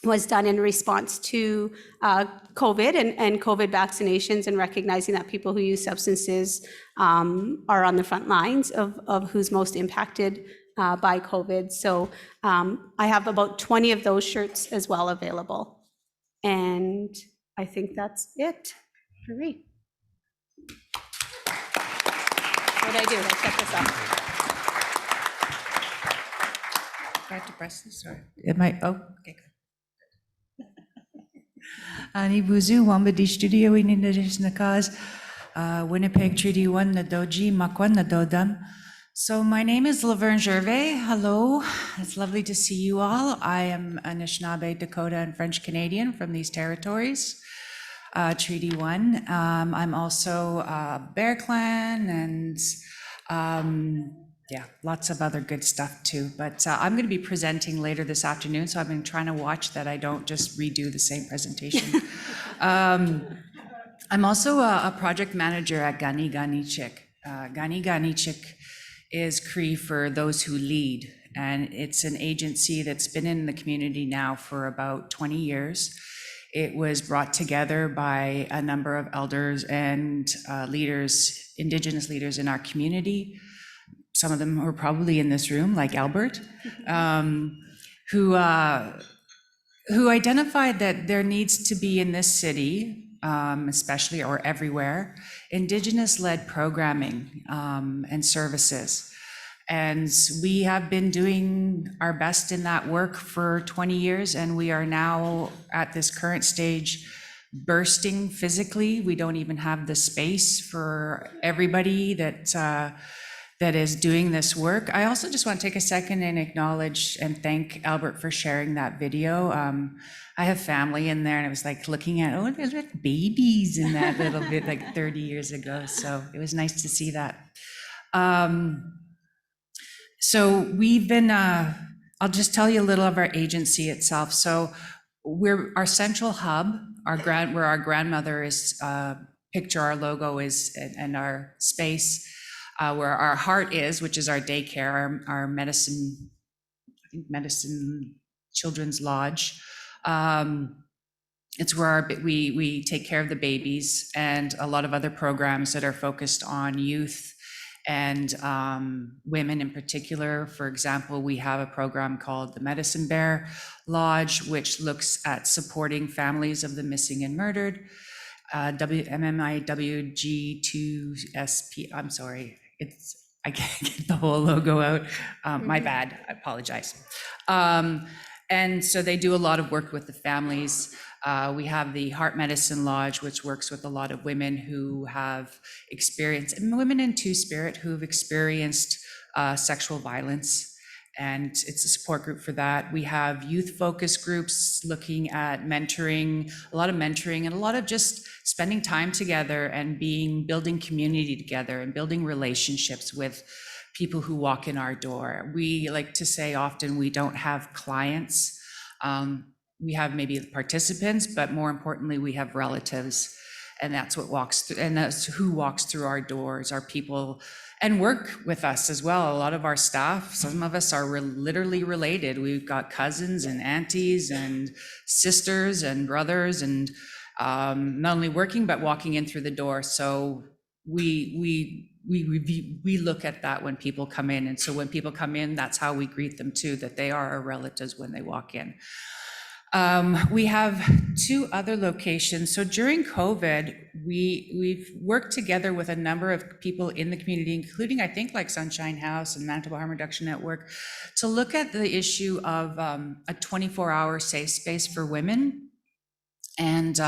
was done in response to COVID and COVID vaccinations, and recognizing that people who use substances are on the front lines of who's most impacted by COVID. So I have about 20 of those shirts as well available. And I think that's it for me. What did I do? Did I set this up? Do I have to press this or am I? Oh, okay, good. Ani buzu wamba di studio in Indigenous Nakaz, Winnipeg Treaty 1 na doji makwan na dodam. So my name is Laverne Gervais. Hello, it's lovely to see you all. I am Anishinaabe, Dakota, and French Canadian from these territories, Treaty 1. I'm also Bear Clan and yeah, lots of other good stuff too. But I'm going to be presenting later this afternoon, so I've been trying to watch that I don't just redo the same presentation. I'm also a project manager at Kanichihk. Kanichihk is Cree for those who lead, and it's an agency that's been in the community now for about 20 years. It was brought together by a number of elders and leaders, Indigenous leaders in our community. Some of them are probably in this room, like Albert, who identified that there needs to be in this city, especially or everywhere, Indigenous-led programming and services. And we have been doing our best in that work for 20 years, and we are now at this current stage bursting physically. We don't even have the space for everybody that is doing this work. I also just want to take a second and acknowledge and thank Albert for sharing that video. I have family in there, and I was like looking at, oh, there's like babies in that little bit like 30 years ago. So it was nice to see that. So we've been, I'll just tell you a little of our agency itself. So we're our central hub, where our grandmother is, picture our logo is, and our space, where our heart is, which is our daycare, our medicine children's lodge. It's where we take care of the babies, and a lot of other programs that are focused on youth and women in particular. For example, we have a program called the Medicine Bear Lodge, which looks at supporting families of the missing and murdered. MMIWG2SP, I'm sorry, I can't get the whole logo out. My bad, I apologize. And so they do a lot of work with the families. We have the Heart Medicine Lodge, which works with a lot of women who have experienced, and women in Two-Spirit who've experienced sexual violence. And it's a support group for that. We have youth focus groups looking at mentoring, a lot of mentoring, and a lot of just spending time together and building community together and building relationships with people who walk in our door. We like to say often we don't have clients. We have maybe participants, but more importantly, we have relatives. And that's what walks through, and that's who walks through our doors, our people, and work with us as well. A lot of our staff, some of us are literally related. We've got cousins and aunties and sisters and brothers, and not only working, but walking in through the door. So we we look at that when people come in. And so when people come in, that's how we greet them too, that they are our relatives when they walk in. We have 2 other locations. So during COVID, we've worked together with a number of people in the community, including I think like Sunshine House and Manitoba Harm Reduction Network, to look at the issue of a 24-hour safe space for women. And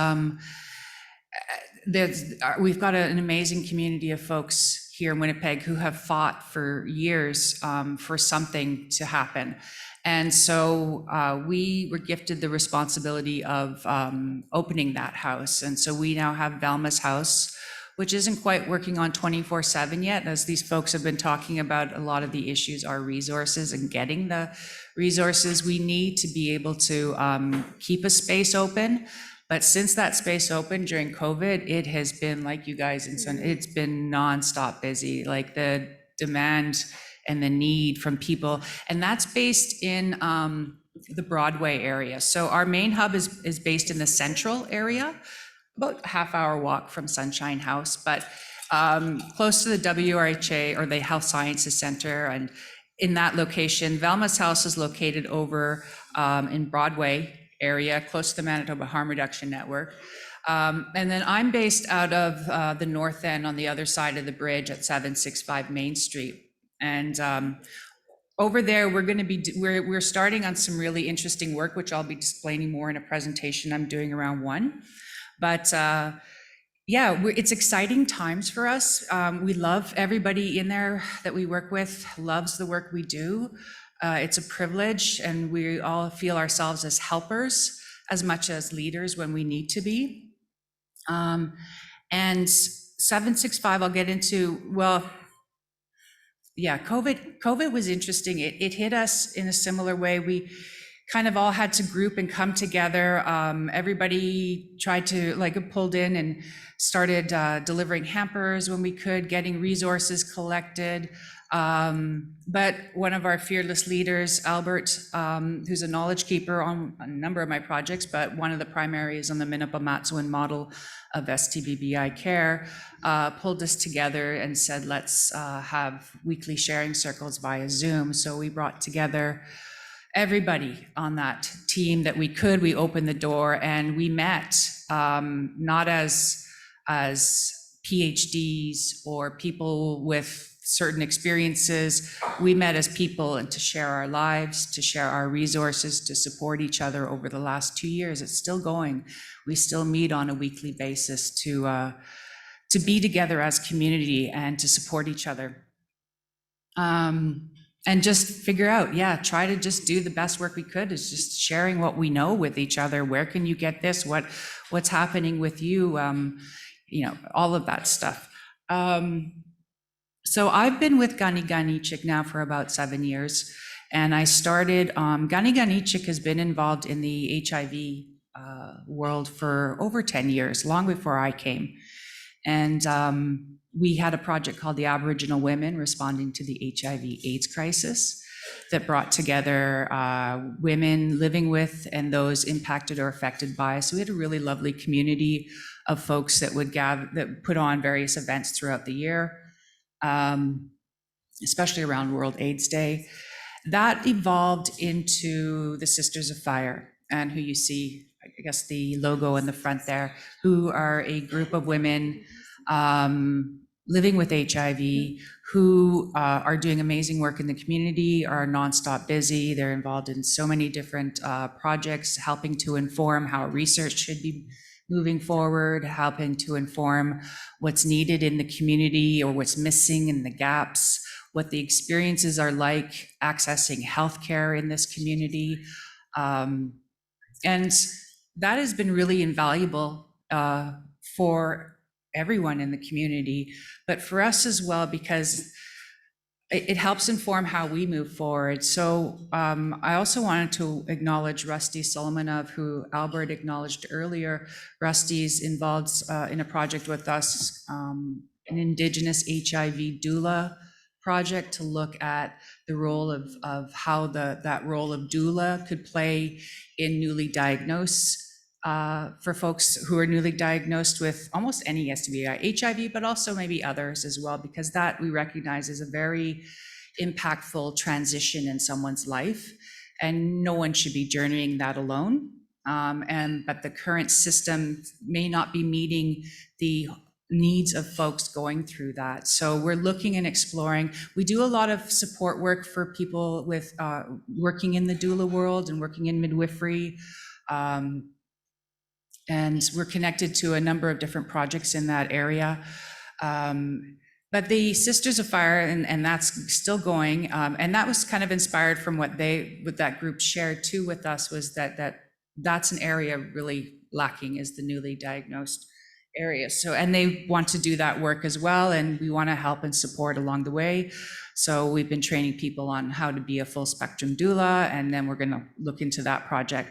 we've got an amazing community of folks here in Winnipeg who have fought for years for something to happen. And so we were gifted the responsibility of opening that house. And so we now have Velma's House, which isn't quite working on 24/7 yet. As these folks have been talking about, a lot of the issues are resources and getting the resources we need to be able to keep a space open. But since that space opened during COVID, it has been, like you guys, it's been nonstop busy, like the demand and the need from people. And that's based in the Broadway area. So our main hub is based in the central area, about a half-hour walk from Sunshine House, but close to the WRHA, or the Health Sciences Center. And in that location, Velma's House is located over in Broadway area, close to the Manitoba Harm Reduction Network. And then I'm based out of the north end on the other side of the bridge at 765 Main Street. And over there, we're starting on some really interesting work, which I'll be explaining more in a presentation I'm doing around 1. But yeah, it's exciting times for us. We love everybody in there that we work with, loves the work we do. It's a privilege, and we all feel ourselves as helpers as much as leaders when we need to be. And 765, I'll get into, well, yeah, COVID was interesting. It hit us in a similar way. We kind of all had to group and come together. Everybody tried to, pulled in and started delivering hampers when we could, getting resources collected. But one of our fearless leaders, Albert, who's a knowledge keeper on a number of my projects, but one of the primary is on the Minnepa-Matsuwan model of STBBI care, pulled us together and said, let's have weekly sharing circles via Zoom. So we brought together everybody on that team that we could. We opened the door and we met, not as PhDs or people with certain experiences. We met as people and to share our lives, to share our resources, to support each other over the last 2 years. It's still going. We still meet on a weekly basis to be together as community and to support each other. And just figure out, try to just do the best work we could, is just sharing what we know with each other. Where can you get this? What's happening with you? All of that stuff. So I've been with Kanichihk now for about 7 years, and I started, Kanichihk has been involved in the HIV world for over 10 years, long before I came. And we had a project called the Aboriginal Women Responding to the HIV/AIDS Crisis that brought together women living with and those impacted or affected by. So we had a really lovely community of folks that would gather, that put on various events throughout the year. Especially around World AIDS Day. That evolved into the Sisters of Fire, and who you see, I guess the logo in the front there, who are a group of women living with HIV who are doing amazing work in the community, are nonstop busy. They're involved in so many different projects, helping to inform how research should be moving forward, helping to inform what's needed in the community or what's missing in the gaps, what the experiences are like accessing healthcare in this community. And that has been really invaluable for everyone in the community, but for us as well, because it helps inform how we move forward. So I also wanted to acknowledge Rusty Solomonov, who Albert acknowledged earlier. Rusty's involved in a project with us, an Indigenous HIV Doula project, to look at the role of how that role of doula could play in newly diagnosed for folks who are newly diagnosed with almost any STI, HIV, but also maybe others as well, because that we recognize is a very impactful transition in someone's life, and no one should be journeying that alone. But the current system may not be meeting the needs of folks going through that. So we're looking and exploring. We do a lot of support work for people with working in the doula world and working in midwifery. And we're connected to a number of different projects in that area. But the Sisters of Fire, and that's still going, and that was kind of inspired from what that group shared too with us, was that's an area really lacking, is the newly diagnosed area. So, and they want to do that work as well, and we want to help and support along the way. So we've been training people on how to be a full spectrum doula, and then we're going to look into that project.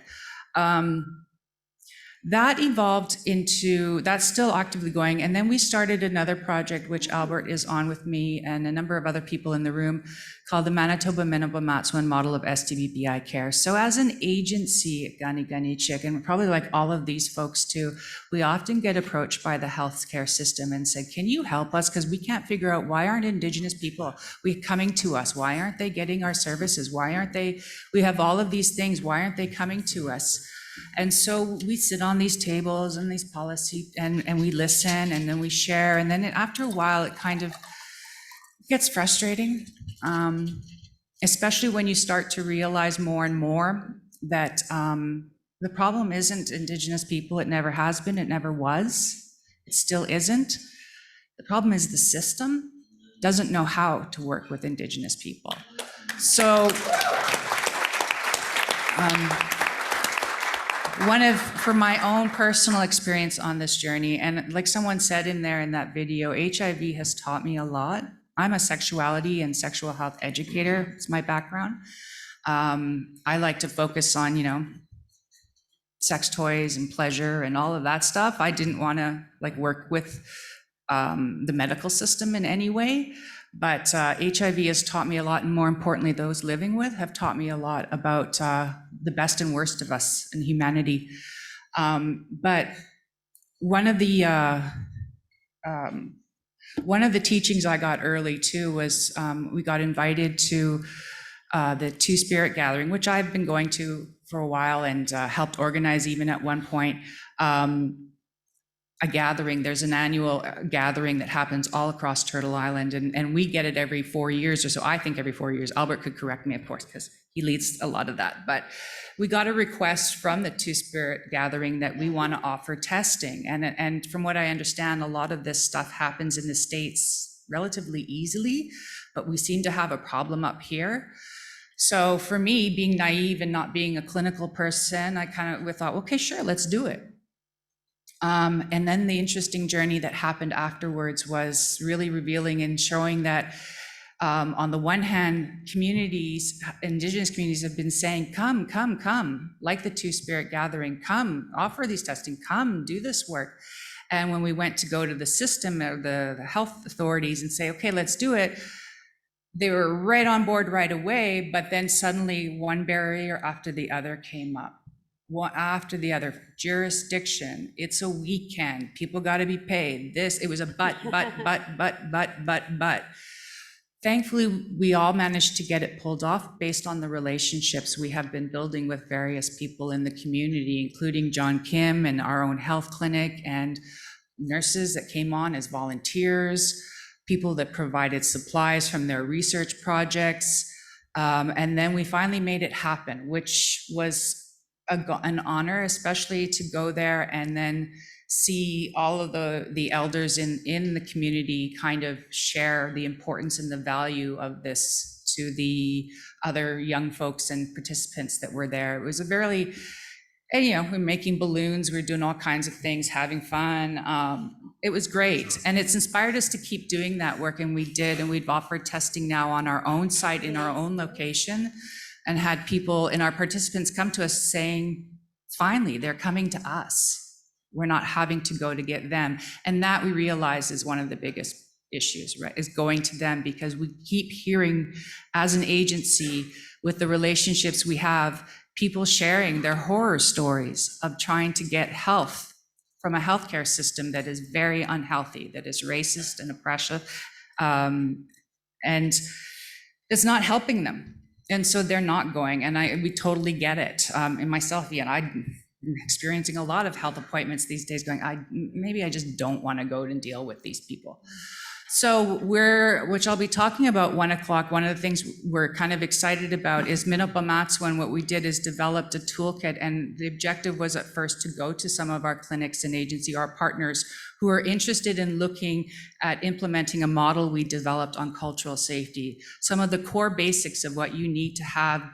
That evolved into, that's still actively going. And then we started another project, which Albert is on with me and a number of other people in the room, called the Manitoba Minnewamatsuan Model of STBBI Care. So as an agency at Kanichihk, and probably like all of these folks too, we often get approached by the healthcare system and say, can you help us? Because we can't figure out, why aren't Indigenous people coming to us? Why aren't they getting our services? Why aren't they, we have all of these things, why aren't they coming to us? And so we sit on these tables and these policy, and we listen, and then we share, and then after a while it kind of gets frustrating, especially when you start to realize more and more that the problem isn't Indigenous people. It never has been, it never was, it still isn't. The problem is the system doesn't know how to work with Indigenous people. So from my own personal experience on this journey, and like someone said in there in that video, HIV has taught me a lot. I'm a sexuality and sexual health educator, it's my background. I like to focus on, sex toys and pleasure and all of that stuff. I didn't want to work with the medical system in any way, but HIV has taught me a lot, and more importantly, those living with have taught me a lot about the best and worst of us in humanity. But one of the teachings I got early too was we got invited to the Two-Spirit Gathering, which I've been going to for a while and helped organize even at one point. A gathering, there's an annual gathering that happens all across Turtle Island, and we get it every 4 years or so. I think every 4 years. Albert could correct me, of course, because he leads a lot of that. But we got a request from the Two-Spirit Gathering that we want to offer testing. And from what I understand, a lot of this stuff happens in the States relatively easily, but we seem to have a problem up here. So for me, being naive and not being a clinical person, I kind of thought, okay, sure, let's do it. And then the interesting journey that happened afterwards was really revealing and showing that on the one hand, communities, Indigenous communities have been saying, come, come, come, like the Two-Spirit Gathering, come, offer these testing, come, do this work. And when we went to go to the system, or the health authorities, and say, okay, let's do it, they were right on board right away, but then suddenly one barrier after the other came up. One after the other. Jurisdiction, it's a weekend, people got to be paid, it was a but. Thankfully, we all managed to get it pulled off based on the relationships we have been building with various people in the community, including John Kim and our own health clinic, and nurses that came on as volunteers, people that provided supplies from their research projects. And then we finally made it happen, which was an honor, especially to go there and then see all of the elders in the community kind of share the importance and the value of this to the other young folks and participants that were there. It was a very, we're making balloons, we're doing all kinds of things, having fun. It was great. And it's inspired us to keep doing that work, and we did. And we've offered testing now on our own site in our own location, and had people and our participants come to us saying, finally, they're coming to us. We're not having to go to get them. And that we realize is one of the biggest issues, right? Is going to them, because we keep hearing as an agency with the relationships we have, people sharing their horror stories of trying to get health from a healthcare system that is very unhealthy, that is racist and oppressive, and it's not helping them. And so they're not going, and we totally get it. And myself, I'm experiencing a lot of health appointments these days going, maybe I just don't want to go and deal with these people. So which I'll be talking about 1 o'clock, one of the things we're kind of excited about is Manitoba. What we did is developed a toolkit, and the objective was at first to go to some of our clinics and agency, our partners who are interested in looking at implementing a model we developed on cultural safety. Some of the core basics of what you need to have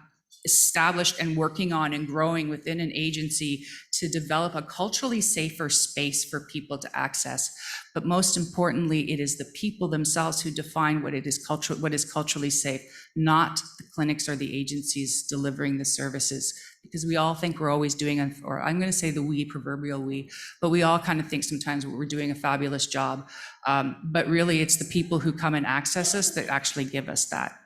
established and working on and growing within an agency to develop a culturally safer space for people to access. But most importantly, it is the people themselves who define what is culturally safe, not the clinics or the agencies delivering the services. Because we all think we're always doing, or I'm going to say the proverbial we, but we all kind of think sometimes we're doing a fabulous job. But really, it's the people who come and access us that actually give us that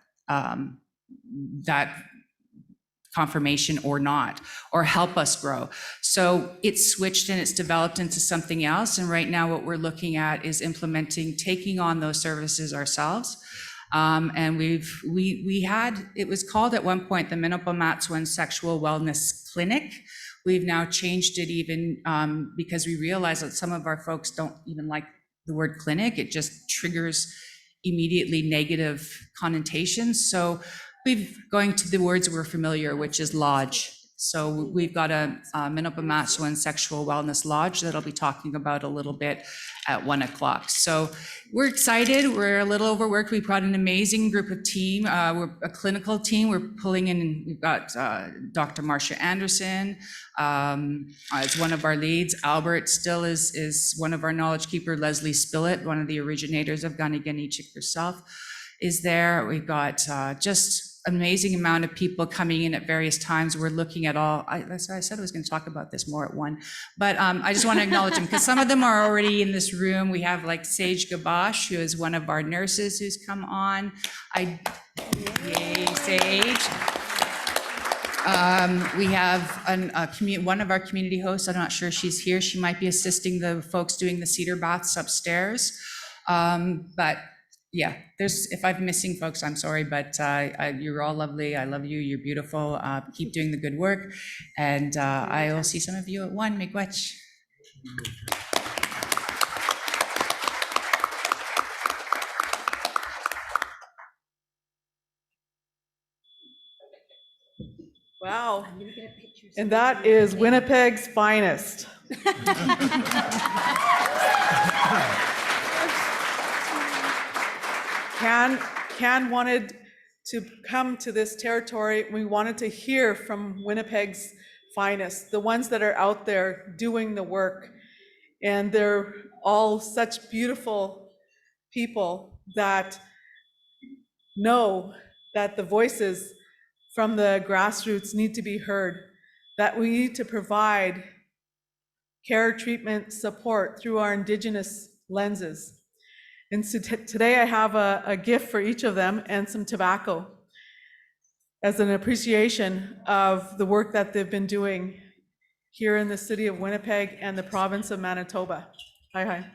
confirmation or not, or help us grow. So it's switched and it's developed into something else. And right now what we're looking at is taking on those services ourselves. And it was called at one point the Manitoba Sexual Wellness Clinic. We've now changed it even because we realize that some of our folks don't even like the word clinic. It just triggers immediately negative connotations. So we're going to the words we're familiar, which is lodge. So we've got a Manitoba Sexual Wellness Lodge that I'll be talking about a little bit at 1 o'clock. So we're excited. We're a little overworked. We brought an amazing group of team. We're a clinical team. We're pulling in, we've got Dr. Marcia Anderson as one of our leads. Albert still is one of our knowledge keeper. Leslie Spillett, one of the originators of Kanichihk herself, is there. We've got just amazing amount of people coming in at various times. We're looking at all, I said I was going to talk about this more at 1, but I just want to acknowledge them because some of them are already in this room. We have like Sage Gabosh, who is one of our nurses who's come on. Yay, Sage. We have one of our community hosts. I'm not sure she's here. She might be assisting the folks doing the cedar baths upstairs. But yeah, if I'm missing folks, I'm sorry, but you're all lovely. I love you. You're beautiful. Keep doing the good work. And I will see some of you at 1. Miigwech. Wow. And that is Winnipeg's finest. Can wanted to come to this territory. We wanted to hear from Winnipeg's finest, the ones that are out there doing the work. And they're all such beautiful people that know that the voices from the grassroots need to be heard, that we need to provide care, treatment, support through our Indigenous lenses. And so today I have a gift for each of them and some tobacco as an appreciation of the work that they've been doing here in the city of Winnipeg and the province of Manitoba. Hi.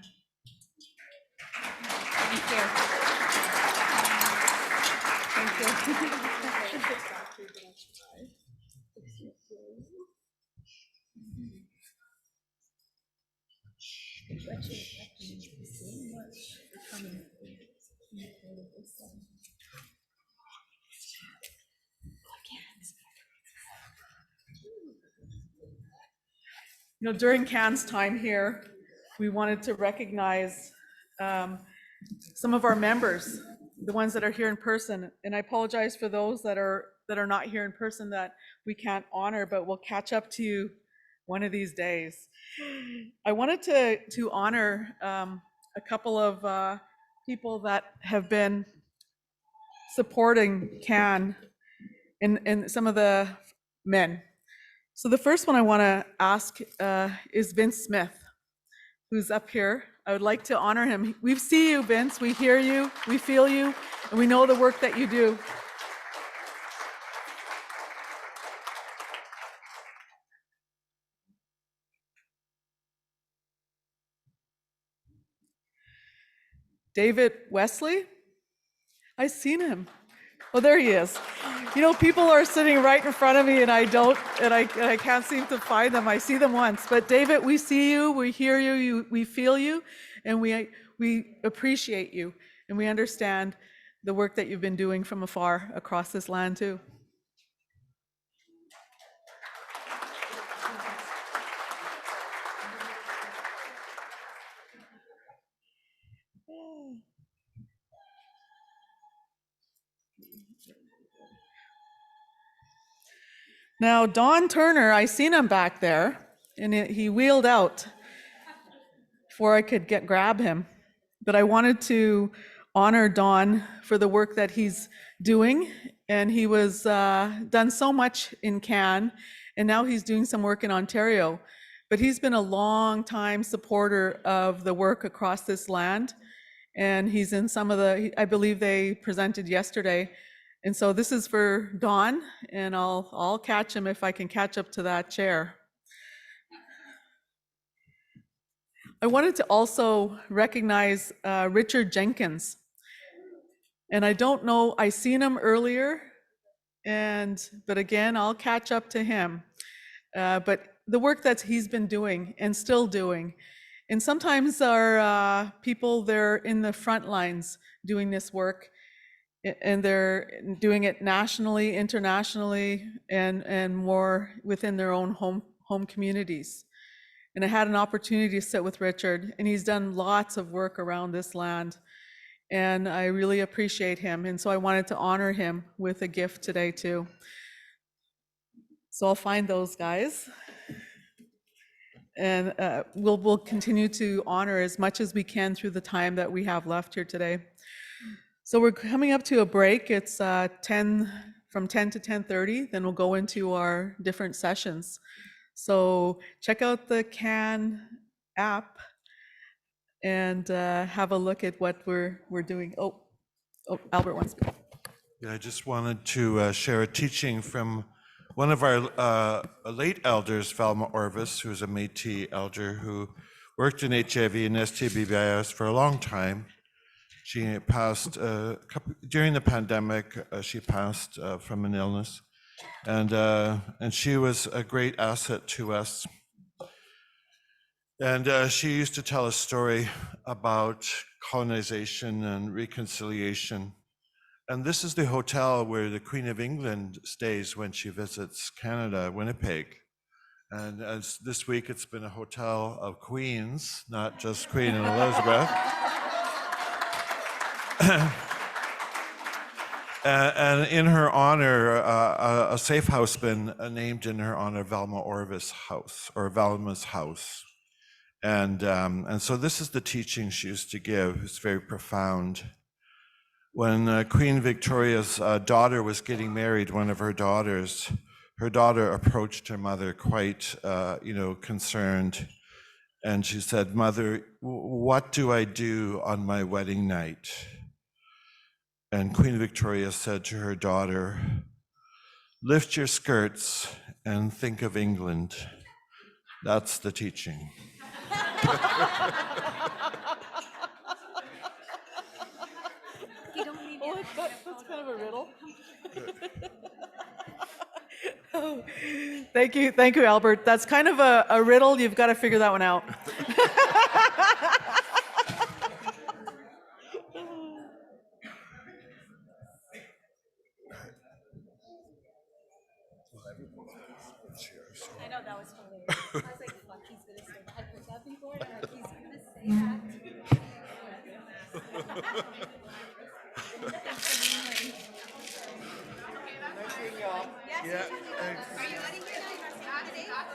Thank you. You know, during Can's time here, we wanted to recognize some of our members, the ones that are here in person. And I apologize for those that are not here in person that we can't honor, but we'll catch up to you one of these days. I wanted to honor a couple of people that have been supporting Can and some of the men. So the first one I want to ask is Vince Smith, who's up here. I would like to honor him. We see you, Vince. We hear you. We feel you. And we know the work that you do. David Wesley. I seen him. Oh, there he is. You know, people are sitting right in front of me and I can't seem to find them. I see them once. But David, we see you, we hear you, we feel you, and we appreciate you, and we understand the work that you've been doing from afar across this land too. Now, Don Turner, I seen him back there, and he wheeled out before I could grab him. But I wanted to honor Don for the work that he's doing, and he was done so much in Cannes, and now he's doing some work in Ontario. But he's been a long time supporter of the work across this land, and he's in some of the, I believe they presented yesterday. And so this is for Don, and I'll catch him if I can catch up to that chair. I wanted to also recognize Richard Jenkins. And I don't know, I seen him earlier, but again, I'll catch up to him. But the work that he's been doing and still doing, and sometimes our people, they're in the front lines doing this work, and they're doing it nationally, internationally, and more within their own home communities. And I had an opportunity to sit with Richard, and he's done lots of work around this land, and I really appreciate him. And so I wanted to honor him with a gift today too. So I'll find those guys, and we'll continue to honor as much as we can through the time that we have left here today. So we're coming up to a break. It's from 10 to 10:30. Then we'll go into our different sessions. So check out the CAN app and have a look at what we're doing. Oh, Albert wants to. Yeah, I just wanted to share a teaching from one of our late elders, Velma Orvis, who's a Métis elder who worked in HIV and STBVIS for a long time. She passed during the pandemic. She passed from an illness, and she was a great asset to us. And she used to tell a story about colonization and reconciliation. And this is the hotel where the Queen of England stays when she visits Canada, Winnipeg. And as this week, it's been a hotel of queens, not just Queen and Elizabeth. And in her honor, a safe house been named in her honor, Velma Orvis House, or Velma's House. And so this is the teaching she used to give. It's very profound. When Queen Victoria's daughter was getting married, one of her daughter approached her mother quite, concerned. And she said, "Mother, what do I do on my wedding night?" And Queen Victoria said to her daughter, "Lift your skirts and think of England." That's the teaching. That's kind of a riddle. Oh, thank you, Albert. That's kind of a riddle. You've got to figure that one out. I know, that was hilarious. I was like, fuck, he's gonna say that. I heard that before, and like, he's gonna say that. Yeah, thanks. Are you letting me know?